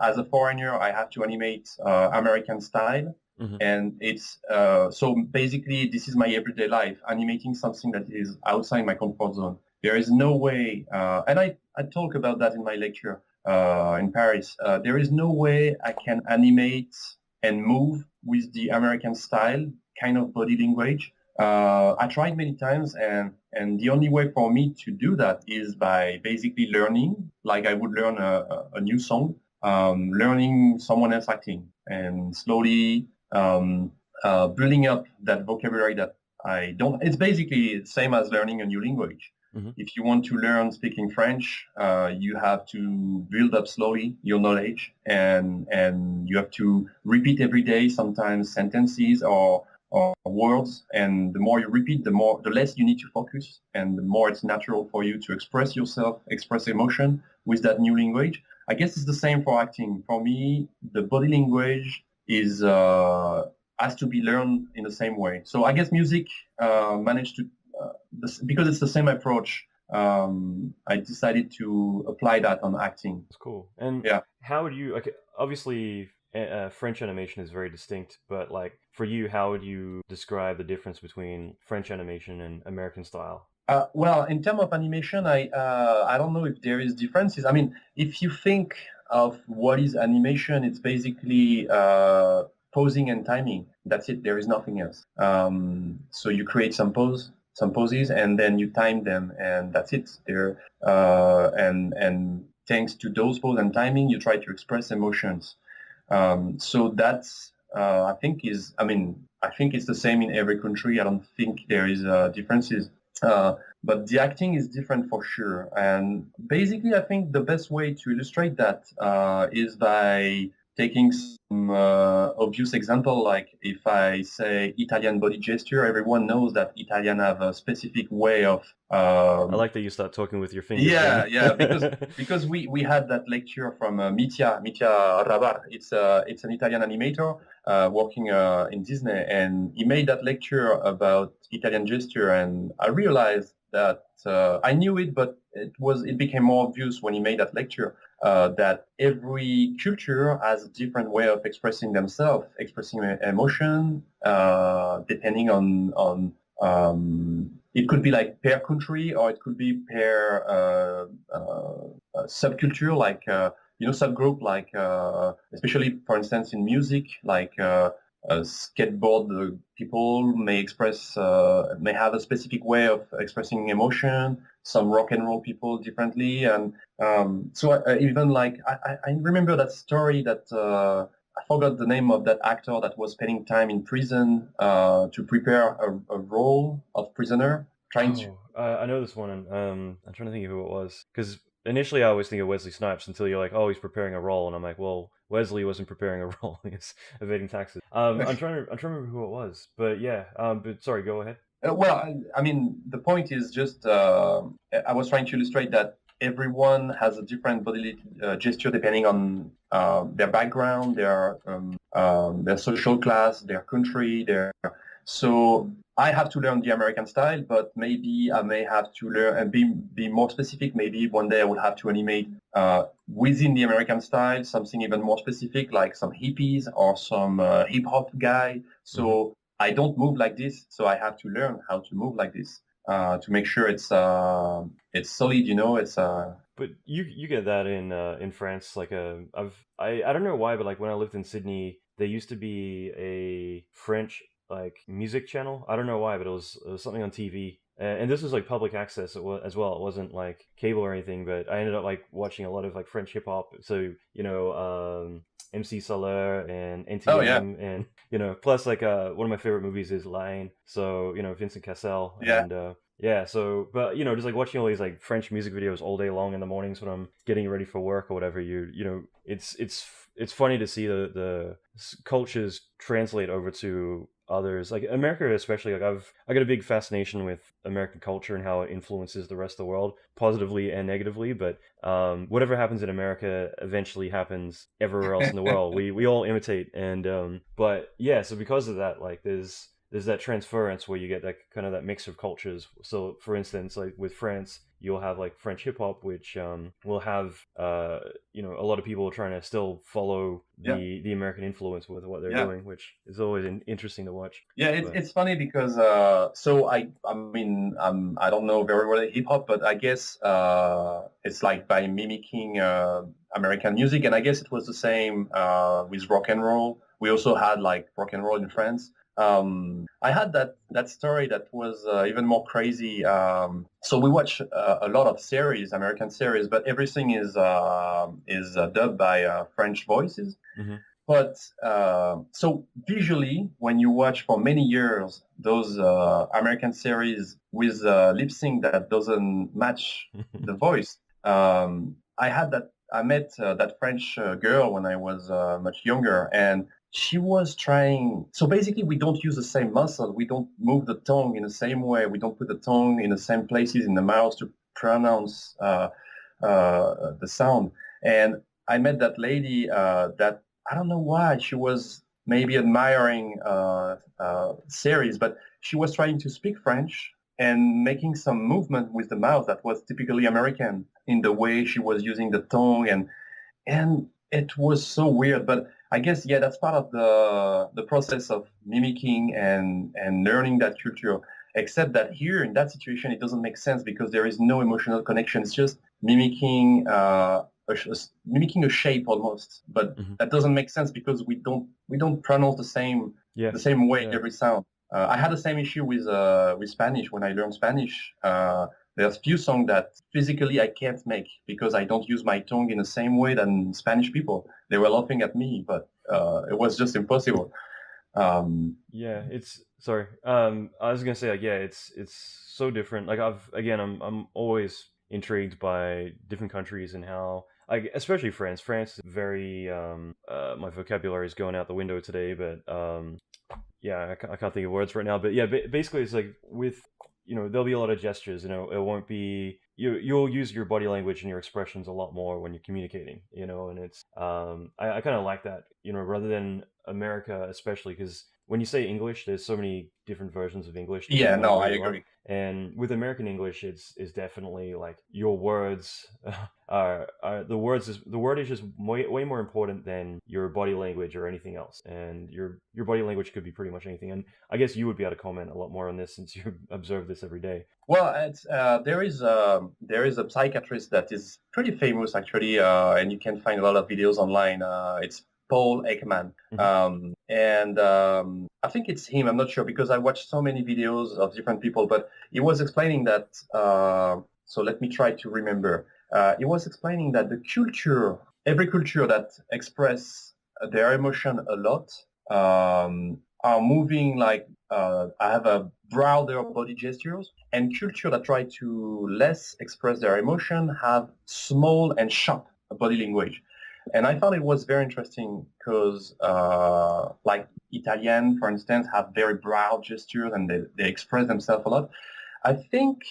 as a foreigner, I have to animate American style. And it's so basically this is my everyday life, animating something that is outside my comfort zone. There is no way, and I talk about that in my lecture in Paris. There is no way I can animate and move with the American style kind of body language. I tried many times, and the only way for me to do that is by basically learning, like I would learn a new song, learning someone else acting, and slowly building up that vocabulary that I don't. It's basically the same as learning a new language. If you want to learn speaking French, you have to build up slowly your knowledge, and you have to repeat every day, sometimes sentences or words. And the more you repeat, the less you need to focus, and the more it's natural for you to express yourself, express emotion with that new language. I guess it's the same for acting. For me, the body language has to be learned in the same way. So I guess music managed to, because it's the same approach, I decided to apply that on acting. That's cool. And how would you, like, obviously French animation is very distinct, but like for you, how would you describe the difference between French animation and American style? Well, in terms of animation, I don't know if there is differences. I mean, if you think of what is animation, it's basically posing and timing. That's it. There is nothing else. So you create some poses, and then you time them, and that's it. And thanks to those poses and timing, you try to express emotions. So that's I think it's the same in every country. I don't think there is differences. But the acting is different for sure. And basically, I think the best way to illustrate that is by taking some obvious example, like if I say Italian body gesture, everyone knows that Italian have a specific way of. I like that you start talking with your fingers. Yeah, because we had that lecture from Mitya Rabar. It's an Italian animator working in Disney, and he made that lecture about Italian gesture, and I realized that I knew it, but it became more obvious when he made that lecture that every culture has a different way of expressing themselves, expressing emotion, depending on it could be like per country, or it could be per subculture, like subgroup, like especially for instance in music, like skateboard people may have a specific way of expressing emotion. Some rock and roll people differently, and even like I remember that story that. I forgot the name of that actor that was spending time in prison to prepare a role of prisoner. I know this one, and I'm trying to think of who it was. Because initially I always think of Wesley Snipes until you're like, oh, he's preparing a role, and I'm like, well, Wesley wasn't preparing a role; he's evading taxes. I'm trying to remember who it was, but yeah. But sorry, go ahead. I mean, the point is just I was trying to illustrate that everyone has a different bodily gesture depending on their background, their social class, their country. So I have to learn the American style, but maybe I may have to learn and be more specific. Maybe one day I will have to animate within the American style something even more specific, like some hippies or some hip hop guy. So I don't move like this, so I have to learn how to move like this to make sure it's solid. It's. But you get that in France. Like I don't know why, but like when I lived in Sydney, there used to be a French like music channel. I don't know why, but it was something on TV. And this was like public access as well. It wasn't like cable or anything, but I ended up like watching a lot of like French hip hop. So MC Soler and NTM, and plus like one of my favorite movies is Lion. So Vincent Cassel, and so but just like watching all these like French music videos all day long in the mornings when I'm getting ready for work or whatever. It's funny to see the cultures translate over to others, like America especially. Like I got a big fascination with American culture and how it influences the rest of the world positively and negatively, but whatever happens in America eventually happens everywhere else in the world. We all imitate, and but yeah, so because of that, like there's that transference where you get that kind of that mix of cultures. So for instance, like with France, you'll have like French hip hop, which will have a lot of people trying to still follow the American influence with what they're doing, which is always interesting to watch. Yeah, it's funny because I mean I don't know very well hip hop, but I guess it's like by mimicking American music, and I guess it was the same with rock and roll. We also had like rock and roll in France. I had that story that was even more crazy. So we watch a lot of series, American series, but everything is dubbed by French voices. Mm-hmm. But so visually, when you watch for many years those American series with lip sync that doesn't match the voice, I met that French girl when I was much younger, and she was trying. So basically, we don't use the same muscle. We don't move the tongue in the same way. We don't put the tongue in the same places in the mouth to pronounce the sound. And I met that lady that I don't know why she was maybe admiring series, but she was trying to speak French and making some movement with the mouth that was typically American in the way she was using the tongue, and it was so weird. But I guess that's part of the process of mimicking and learning that culture. Except that here in that situation, it doesn't make sense because there is no emotional connection. It's just mimicking a shape almost, but that doesn't make sense because we don't pronounce the same way every sound. I had the same issue with Spanish when I learned Spanish. There's few songs that physically I can't make because I don't use my tongue in the same way than Spanish people. They were laughing at me, but it was just impossible. It's sorry. I was gonna say like it's so different. Like I'm always intrigued by different countries and how especially France. France is very my vocabulary is going out the window today, but yeah, I can't think of words right now. But yeah, basically it's like with there'll be a lot of gestures. It won't be you'll use your body language and your expressions a lot more when you're communicating. And it's I kind of like that. Rather than America, especially because when you say English, there's so many different versions of English. Yeah, Depending on no, where I you are. agree. And with American English, it's definitely like your words are the word is just way more important than your body language or anything else. And your body language could be pretty much anything. And I guess you would be able to comment a lot more on this since you observe this every day. Well, there is a psychiatrist that is pretty famous actually, and you can find a lot of videos online. It's Paul Ekman, and I think it's him. I'm not sure because I watched so many videos of different people, but he was explaining that. So let me try to remember. He was explaining that every culture that express their emotion a lot, are moving like I have a broader body gestures, and culture that try to less express their emotion have small and sharp body language. And I thought it was very interesting because like Italian, for instance, have very broad gestures and they express themselves a lot. I think,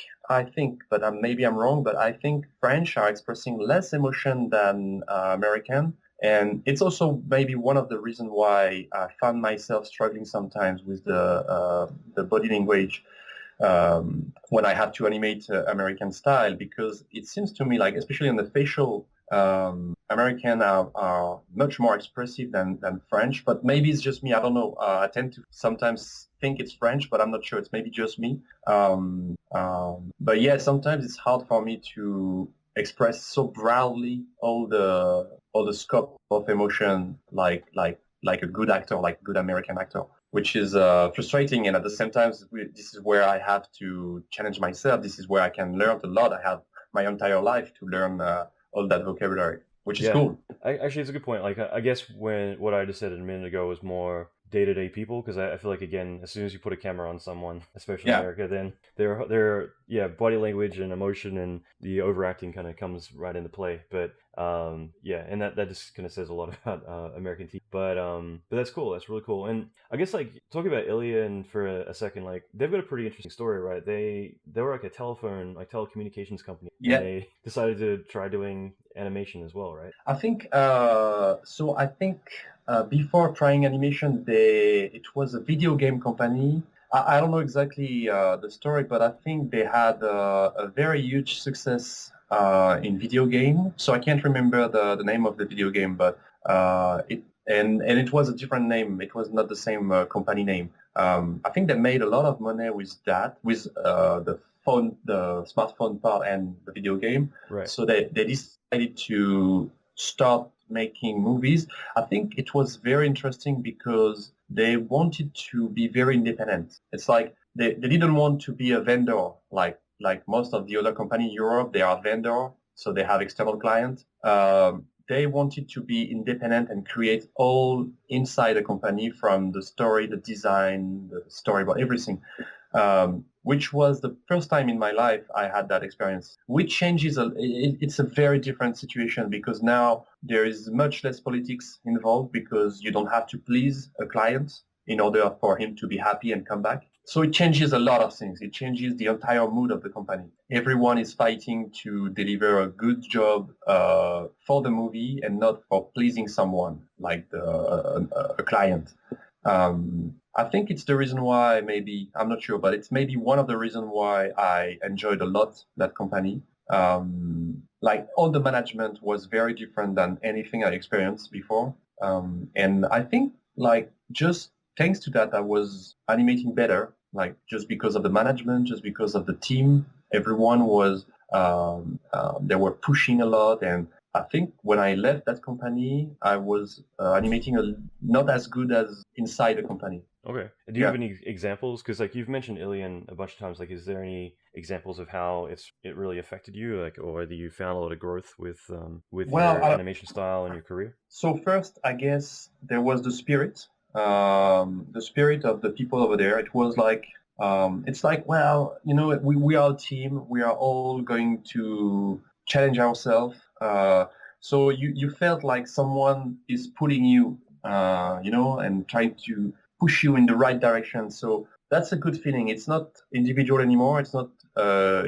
but maybe I'm wrong, but I think French are expressing less emotion than American. And it's also maybe one of the reasons why I found myself struggling sometimes with the body language when I had to animate American style, because it seems to me like, especially in the facial, American are much more expressive than French, but maybe it's just me. I don't know. I tend to sometimes think it's French, but I'm not sure. It's maybe just me. But yeah, sometimes it's hard for me to express so broadly all the scope of emotion like a good actor, like good American actor, which is frustrating. And at the same time, this is where I have to challenge myself. This is where I can learn a lot. I have my entire life to learn all that vocabulary, which is cool. Actually, it's a good point. Like, I guess what I just said a minute ago was more day-to-day people, because I feel like, again, as soon as you put a camera on someone, especially in America, then their body language and emotion and the overacting kind of comes right into play. But and that just kind of says a lot about American TV. But that's cool. That's really cool. And I guess, like, talking about Ilion for a second, like, they've got a pretty interesting story, right? They were like a telecommunications company. Yeah. And they decided to try doing animation as well, right? I think so. I think before trying animation, it was a video game company. I don't know exactly the story, but I think they had a very huge success in video game. So I can't remember the name of the video game, but it was a different name. It was not the same company name. I think they made a lot of money with that, with the smartphone part and the video game. Right. So they decided to start making movies. I think it was very interesting because they wanted to be very independent. It's like they didn't want to be a vendor like most of the other companies in Europe. They are vendor, so they have external clients. They wanted to be independent and create all inside the company, from the story, the design, the storyboard, everything. Which was the first time in my life I had that experience, which changes. It's a very different situation because now there is much less politics involved because you don't have to please a client in order for him to be happy and come back. So it changes a lot of things. It changes the entire mood of the company. Everyone is fighting to deliver a good job for the movie and not for pleasing someone like a client. I think it's the reason why, maybe, I'm not sure, but it's maybe one of the reasons why I enjoyed a lot that company. Like, all the management was very different than anything I experienced before. And I think, like, just thanks to that, I was animating better, like, just because of the management, just because of the team. Everyone was, they were pushing a lot. And I think when I left that company, I was animating not as good as inside the company. Okay. Do you have any examples? Because, like, you've mentioned Ilion a bunch of times. Like, is there any examples of how it really affected you, like, or whether you found a lot of growth with your animation style and your career? So first, I guess there was the spirit of the people over there. It was like, it's like, well, we are a team. We are all going to challenge ourselves. So you felt like someone is pulling you, and trying to push you in the right direction. So that's a good feeling. It's not individual anymore. It's not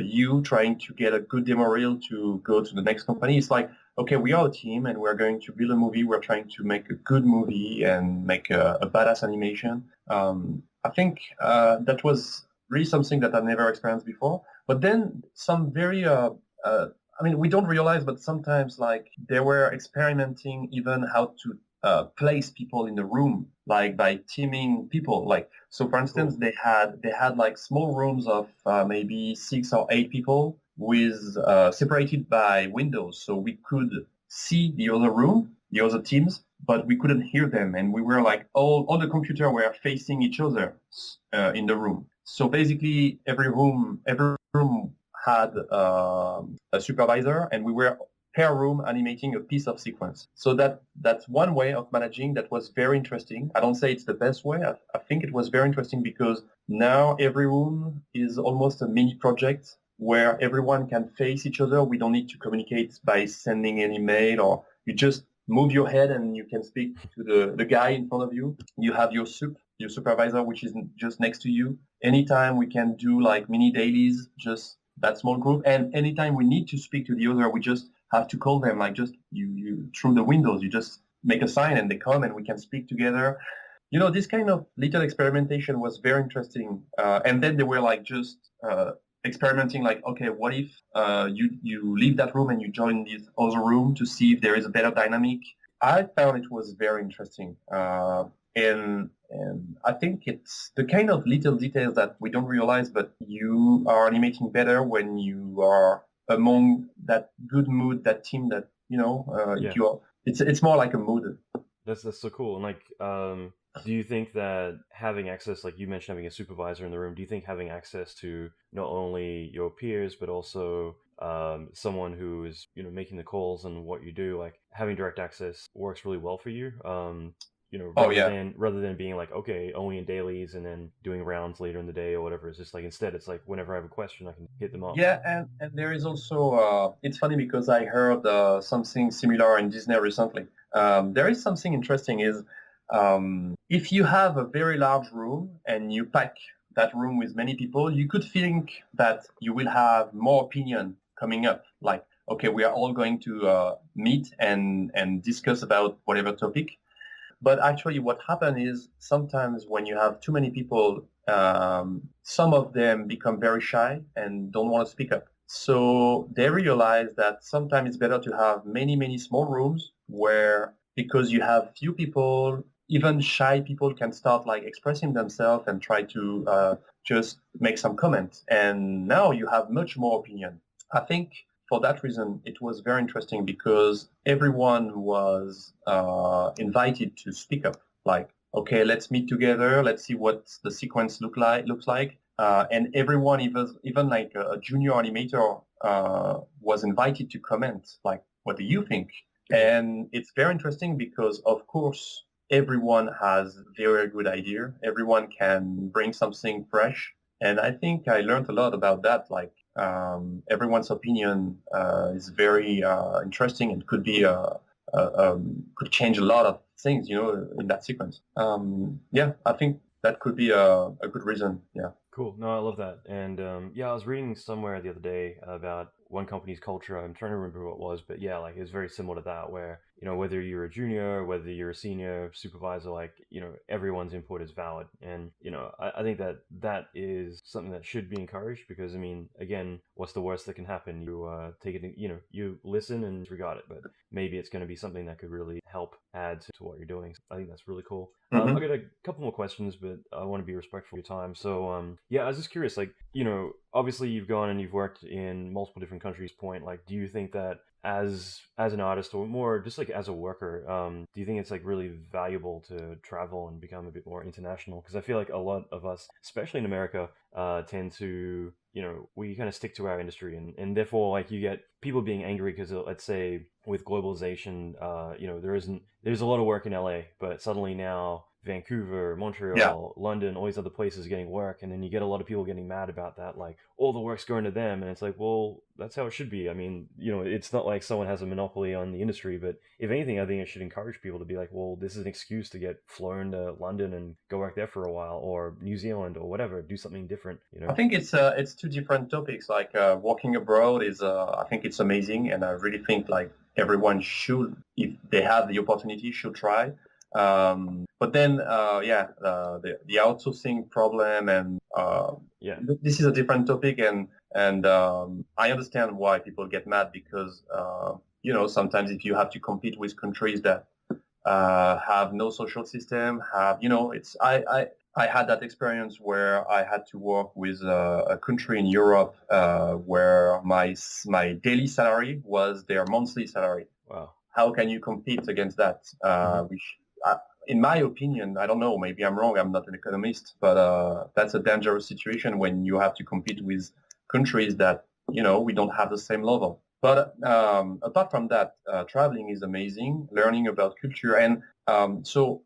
you trying to get a good demo reel to go to the next company. It's like, okay, we are a team and we're going to build a movie. We're trying to make a good movie and make a badass animation. I think that was really something that I've never experienced before. But then some very, we don't realize, but sometimes like they were experimenting even how to place people in the room, like by teaming people. Like, so for instance, they had like small rooms of maybe 6 or 8 people with separated by windows, so we could see the other room, the other teams, but we couldn't hear them, and we were like all the computer were facing each other in the room. So basically, every room had a supervisor, and we were per room animating a piece of sequence. So that's one way of managing that was very interesting. I don't say it's the best way. I think it was very interesting because now every room is almost a mini project where everyone can face each other. We don't need to communicate by sending an email, or you just move your head and you can speak to the guy in front of you. You have your supervisor, which is just next to you. Anytime we can do like mini dailies, just that small group. And anytime we need to speak to the other, we just have to call them, like just you through the windows, you just make a sign and they come and we can speak together. This kind of little experimentation was very interesting. And then they were like just experimenting, like, okay, what if you leave that room and you join this other room to see if there is a better dynamic. I found it was very interesting. And I think it's the kind of little details that we don't realize, but you are animating better when you are among that good mood, that team that, it's more like a mood. That's so cool. And like, do you think that having access, like you mentioned, having a supervisor in the room, do you think having access to not only your peers but also someone who is making the calls and what you do, like having direct access works really well for you? Rather than being like, okay, only in dailies and then doing rounds later in the day or whatever. It's just like, instead it's like whenever I have a question I can hit them up. Yeah, and there is also it's funny because I heard something similar in Disney recently. There is something interesting is if you have a very large room and you pack that room with many people, you could think that you will have more opinion coming up, like, okay, we are all going to meet and discuss about whatever topic. But actually what happens is sometimes when you have too many people, some of them become very shy and don't want to speak up. So they realize that sometimes it's better to have many, many small rooms where, because you have few people, even shy people can start like expressing themselves and try to just make some comments. And now you have much more opinion. I think for that reason, it was very interesting because everyone was invited to speak up. Like, okay, let's meet together. Let's see what the sequence looks like. And everyone, even like a junior animator, was invited to comment. Like, what do you think? And it's very interesting because, of course, everyone has very good idea. Everyone can bring something fresh. And I think I learned a lot about that. Like, everyone's opinion is very interesting and could be could change a lot of things, in that sequence. I think that could be a good reason. Yeah. Cool. No, I love that. And I was reading somewhere the other day about one company's culture. I'm trying to remember what it was, but yeah, like it's very similar to that, where whether you're a junior, whether you're a senior supervisor, like everyone's input is valid. And I think that is something that should be encouraged, because I mean, again, what's the worst that can happen? You take it, you listen and disregard it, but maybe it's going to be something that could really help add to what you're doing. So I think that's really cool. Mm-hmm. I got a couple more questions, but I want to be respectful of your time. So I was just curious, like, obviously you've gone and you've worked in multiple different countries. Like, do you think that as an artist, or more just like as a worker, do you think it's like really valuable to travel and become a bit more international? Because I feel like a lot of us, especially in America, tend to, we kind of stick to our industry, and therefore like you get people being angry because, let's say with globalization, there's a lot of work in LA, but suddenly now Vancouver, Yeah. Montreal, London, all these other places getting work, and then you get a lot of people getting mad about that, like all the work's going to them, and it's like, well, that's how it should be. I mean, it's not like someone has a monopoly on the industry, but if anything, I think it should encourage people to be like, well, this is an excuse to get flown to London and go work there for a while, or New Zealand, or whatever, do something different. I think it's two different topics. Like working abroad is, I think it's amazing, and I really think like everyone should, if they have the opportunity, should try. But then, the outsourcing problem, and Yeah. this is a different topic, and I understand why people get mad because sometimes if you have to compete with countries that have no social system, I had that experience where I had to work with a country in Europe where my daily salary was their monthly salary. Wow. How can you compete against that? Which, in my opinion, I don't know, maybe I'm wrong, I'm not an economist, but that's a dangerous situation when you have to compete with countries that, we don't have the same level. But apart from that, traveling is amazing, learning about culture. And so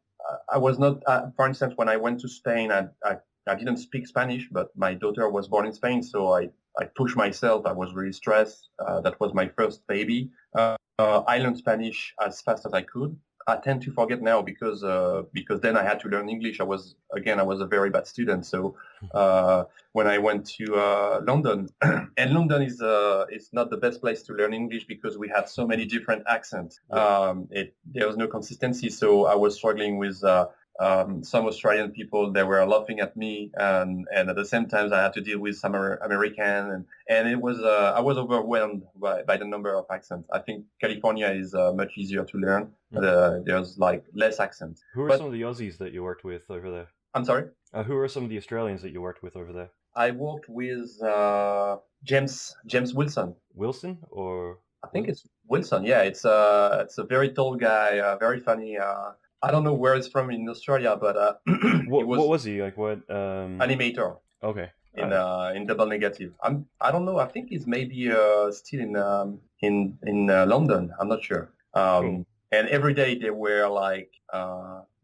I was not, for instance, when I went to Spain, I didn't speak Spanish, but my daughter was born in Spain, so I pushed myself. I was really stressed. That was my first baby. I learned Spanish as fast as I could. I tend to forget now because then I had to learn English. I was a very bad student. So when I went to London, and London is not the best place to learn English because we had so many different accents. There was no consistency. So I was struggling with some Australian people. They were laughing at me, and at the same time I had to deal with some American, and it was I was overwhelmed by the number of accents. I think California is much easier to learn. There's like less accents. Who are some of the Aussies that you worked with over there? I'm sorry? Who are some of the Australians that you worked with over there? I worked with James Wilson. Wilson, or I think it's Wilson. Yeah, it's a very tall guy, very funny. I don't know where he's from in Australia, but what was he like? What animator? Okay. In Double Negative. I don't know. I think he's maybe still in London. I'm not sure. Cool. And every day they were like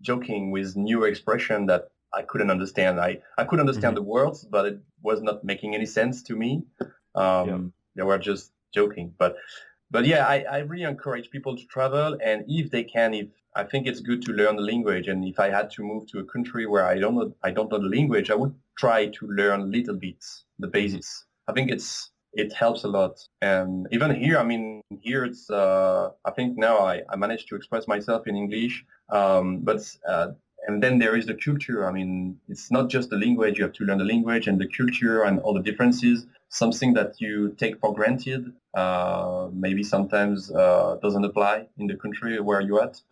joking with new expression that I couldn't understand. I could understand the words, but it was not making any sense to me. They were just joking. But yeah, I really encourage people to travel, and if they can, I think it's good to learn the language. And if I had to move to a country where I don't know the language, I would try to learn little bits, the basics. I think it helps a lot. And even here, I mean, here it's I think now I managed to express myself in English, and then there is the culture. I mean, it's not just the language. You have to learn the language and the culture and all the differences. Something that you take for granted, maybe sometimes doesn't apply in the country where you're at.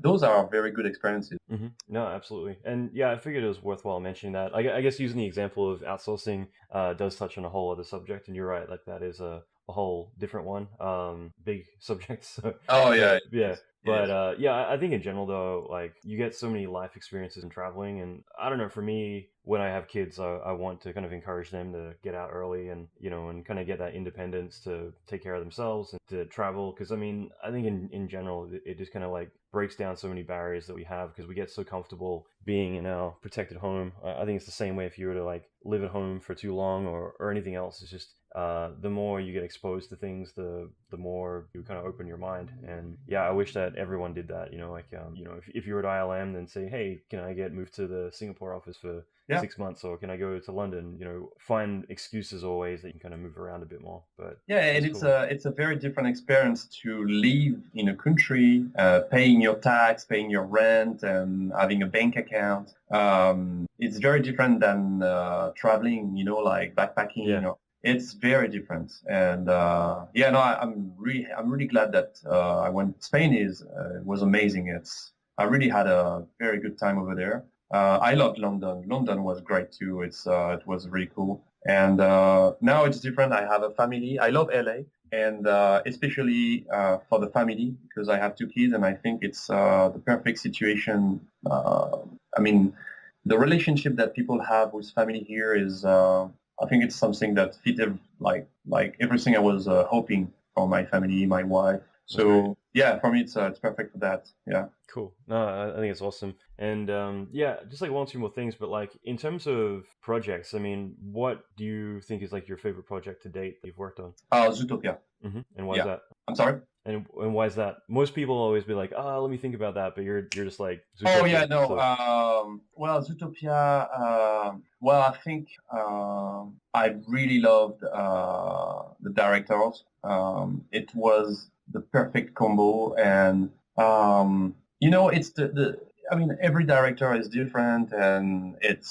Those are very good experiences. Mm-hmm. No, absolutely. And yeah, I figured it was worthwhile mentioning that. I guess using the example of outsourcing does touch on a whole other subject, and you're right, like that is a whole different one, big subject. So, Oh yeah. yeah. But I think in general though, like you get so many life experiences in traveling, and I don't know, for me, when I have kids, I want to kind of encourage them to get out early and and kind of get that independence to take care of themselves and to travel. Because I mean, I think in general, it just kind of like breaks down so many barriers that we have because we get so comfortable being in our protected home. I think it's the same way if you were to like live at home for too long or anything else. It's just the more you get exposed to things, the more you kind of open your mind. And yeah, I wish that everyone did that. If you were at ILM, then say, hey, can I get moved to the Singapore office for 6 months, or can I go to London? Find excuses or ways that you can kind of move around a bit more. But yeah, and it's a very different experience to live in a country, paying your tax, paying your rent, and having a bank account. It's very different than traveling, like backpacking. Yeah. It's very different. And I'm really glad that I went. Spain was amazing. I really had a very good time over there. I loved London. London was great too. It was really cool. And now it's different. I have a family. I love LA, and especially for the family because I have 2 kids, and I think it's the perfect situation. I mean, the relationship that people have with family here is, I think it's something that fit like everything I was hoping for my family, my wife. So yeah, for me it's perfect for that. Yeah. Cool. No, I think it's awesome. And yeah, just like one or two more things, but like in terms of projects, I mean, what do you think is like your favorite project to date that you've worked on? Zootopia. And why is Yeah. that? I'm sorry. And why is that? Most people always be like, let me think about that, but you're just like Oh yeah, Zootopia. no. So Well, Zootopia. Well, I think I really loved the directors. It was the perfect combo, and it's the. I mean, every director is different, and it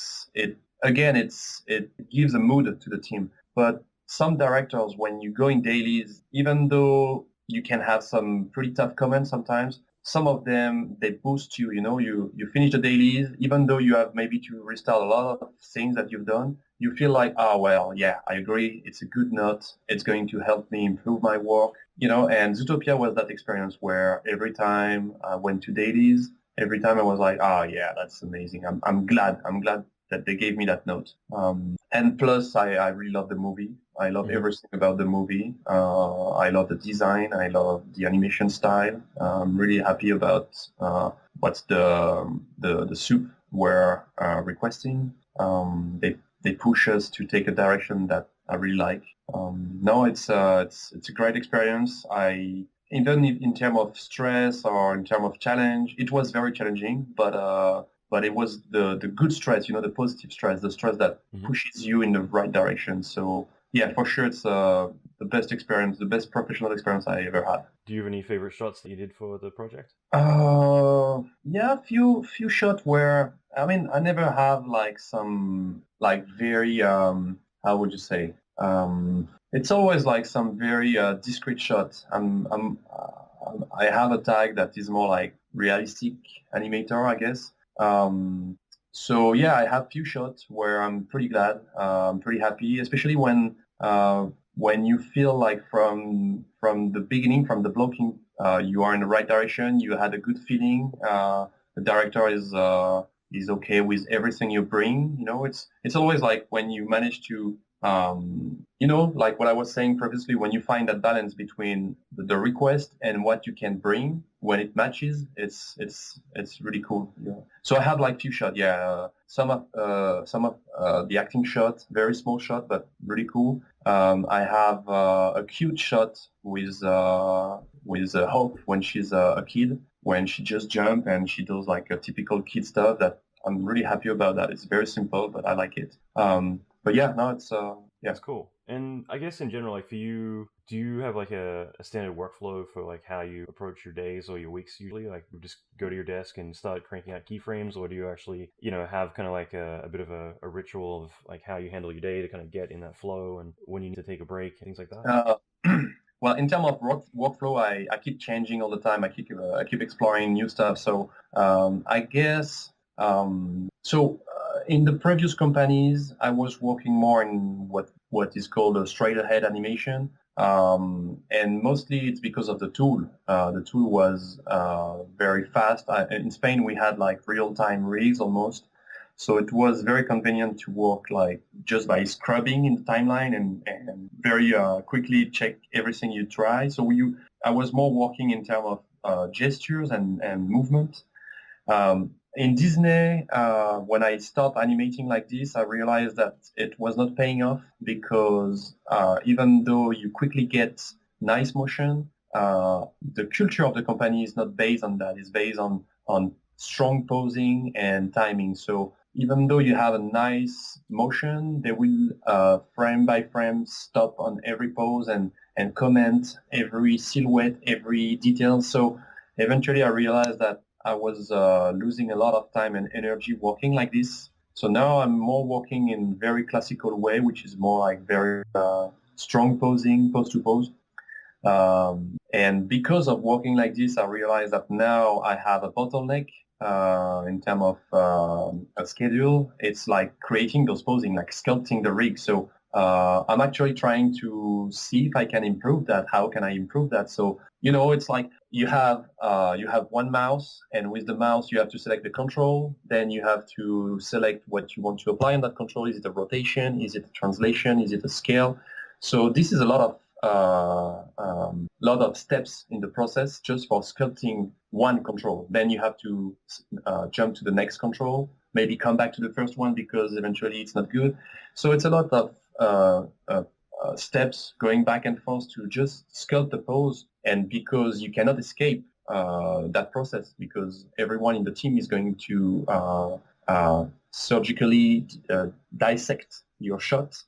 gives a mood to the team. But some directors, when you go in dailies, even though you can have some pretty tough comments sometimes, some of them they boost you. You finish the dailies, even though you have maybe to restart a lot of things that you've done. You feel like, oh well, yeah, I agree. It's a good note. It's going to help me improve my work. And Zootopia was that experience where every time I went to dailies, every time I was like, oh yeah, that's amazing. I'm glad that they gave me that note. And plus, I really love the movie. I love everything about the movie. I love the design. I love the animation style. I'm really happy about what's the soup we're requesting. They push us to take a direction that I really like. No, it's a great experience. Even in terms of stress or in terms of challenge, it was very challenging, but it was the good stress, the positive stress, the stress that pushes you in the right direction. So yeah, for sure, it's the best experience, the best professional experience I ever had. do you have any favorite shots that you did for the project? Yeah, few shots where I mean I never have like some like very how would you say it's always like some very discrete shots. I have a tag that is more like realistic animator, I guess. So yeah, I have few shots where I'm pretty glad, I'm pretty happy, especially when you feel like from the beginning, from the blocking, you are in the right direction. You had a good feeling. The director is okay with everything you bring. It's always like when you manage to like what I was saying previously, when you find that balance between the request and what you can bring when it matches, it's really cool. Yeah. So I have like few shots. Yeah, some of the acting shot, very small shot, but really cool. I have a cute shot with Hope when she's a kid, when she just jump and she does like a typical kid stuff that I'm really happy about that. It's very simple, but I like it. But yeah, no, it's yeah. That's cool. And I guess in general, like for you, do you have like a standard workflow for like how you approach your days or your weeks usually? Like you just go to your desk and start cranking out keyframes, or do you actually, have kind of like a bit of a ritual of like how you handle your day to kind of get in that flow and when you need to take a break and things like that? Well, in terms of workflow, I keep changing all the time. I keep exploring new stuff. So I guess in the previous companies, I was working more in what is called a straight ahead animation, and mostly it's because of the tool. The tool was very fast. In Spain, we had like real time rigs almost. So it was very convenient to work like just by scrubbing in the timeline and very quickly check everything you try. So I was more working in terms of gestures and movement. In Disney, when I stopped animating like this, I realized that it was not paying off because even though you quickly get nice motion, the culture of the company is not based on that. It's based on strong posing and timing. So even though you have a nice motion, they will frame by frame stop on every pose and comment every silhouette, every detail. So eventually I realized that I was losing a lot of time and energy working like this. So now I'm more working in very classical way, which is more like very strong posing, pose to pose. And because of working like this, I realized that now I have a bottleneck in terms of a schedule. It's like creating those posing, like sculpting the rig. So I'm actually trying to see if I can improve that. How can I improve that? So it's like you have one mouse, and with the mouse you have to select the control. Then you have to select what you want to apply on that control. Is it a rotation? Is it a translation? Is it a scale? So this is a lot of lot of steps in the process just for sculpting one control. Then you have to jump to the next control, maybe come back to the first one because eventually it's not good. So it's a lot of steps going back and forth to just sculpt the pose. And because you cannot escape that process, because everyone in the team is going to surgically dissect your shot,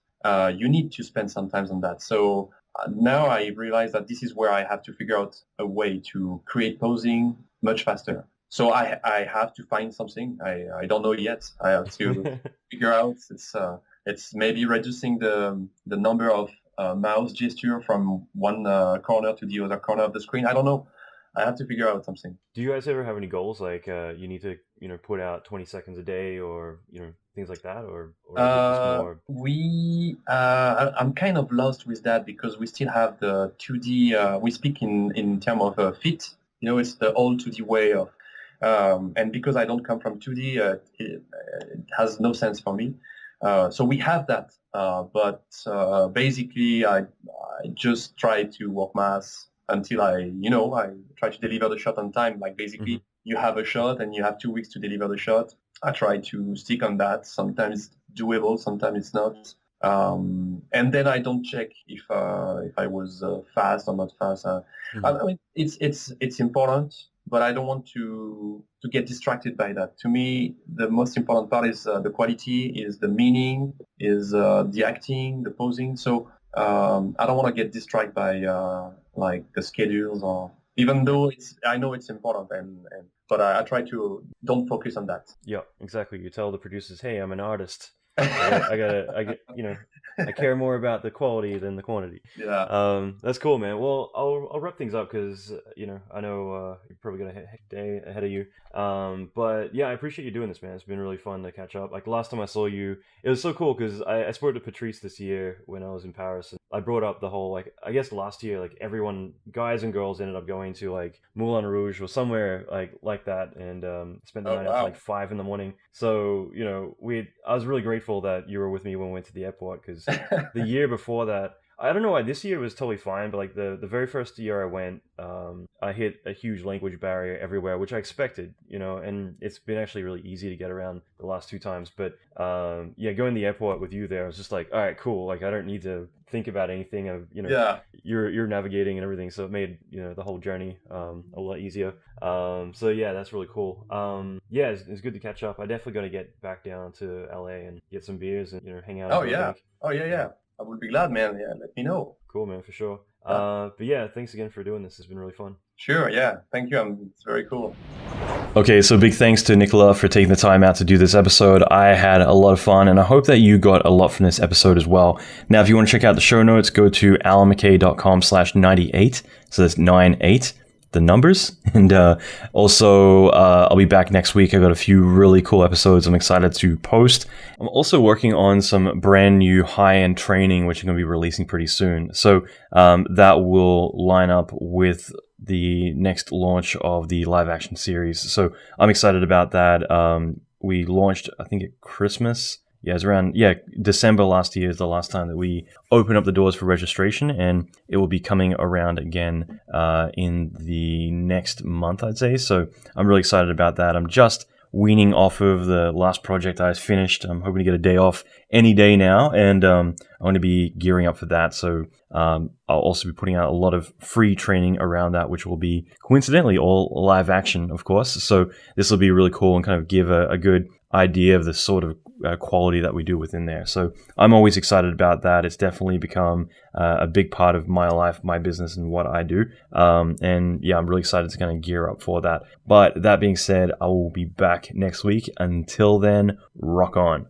you need to spend some time on that. So now I realize that this is where I have to figure out a way to create posing much faster. So I have to find something. I don't know yet. I have to figure out. It's maybe reducing the number of mouse gesture from one corner to the other corner of the screen. I don't know. I have to figure out something. Do you guys ever have any goals like you need to put out 20 seconds a day or things like that, or is it just more? I'm kind of lost with that because we still have the 2D. We speak in terms of feet. It's the old 2D way of, and because I don't come from 2D, it has no sense for me. So we have that, but basically I just try to work mass until I try to deliver the shot on time. Like basically you have a shot and you have 2 weeks to deliver the shot. I try to stick on that. Sometimes it's doable, sometimes it's not. And then I don't check if I was fast or not fast. I mean, it's important, but I don't want to get distracted by that. To me, the most important part is the quality, is the meaning, is the acting, the posing. So I don't want to get distracted by like the schedules, or even though I know it's important, but I try to don't focus on that. Yeah, exactly. You tell the producers, hey, I'm an artist. I care more about the quality than the quantity. Yeah. That's cool, man. Well, I'll wrap things up because I know you're probably got a day ahead of you. But yeah, I appreciate you doing this, man. It's been really fun to catch up. Like last time I saw you, it was so cool because I spoke to Patrice this year when I was in Paris, and I brought up the whole, like, I guess last year, like everyone, guys and girls, ended up going to like Moulin Rouge or somewhere like that, and spent the night up to like 5 a.m. So I was really grateful that you were with me when we went to the airport, because the year before that, I don't know why this year was totally fine, but like the very first year I went, I hit a huge language barrier everywhere, which I expected, and it's been actually really easy to get around the last 2 times. But yeah, going to the airport with you there, I was just like, all right, cool. Like I don't need to think about anything of, you're navigating and everything. So it made, the whole journey a lot easier. So yeah, that's really cool. Yeah, it's good to catch up. I definitely got to get back down to LA and get some beers and, hang out. Oh yeah. I would be glad, man. Yeah, let me know. Cool, man, for sure. But yeah, thanks again for doing this. It's been really fun. Sure, yeah. Thank you. It's very cool. Okay, so big thanks to Nicolas for taking the time out to do this episode. I had a lot of fun, and I hope that you got a lot from this episode as well. Now, if you want to check out the show notes, go to allanmckay.com/98. So that's 98. The numbers, and also I'll be back next week. I got a few really cool episodes I'm excited to post. I'm also working on some brand new high-end training, which I'm going to be releasing pretty soon. So that will line up with the next launch of the live action series. So I'm excited about that. We launched, I think, at Christmas. Yeah, it was around, December last year is the last time that we opened up the doors for registration, and it will be coming around again in the next month, I'd say. So I'm really excited about that. I'm just weaning off of the last project I finished. I'm hoping to get a day off any day now, and I'm going to be gearing up for that. So I'll also be putting out a lot of free training around that, which will be coincidentally all live action, of course. So this will be really cool and kind of give a good idea of the sort of quality that we do within there. So I'm always excited about that. It's definitely become a big part of my life, my business, and what I do. And yeah, I'm really excited to kind of gear up for that. But that being said, I will be back next week. Until then, rock on.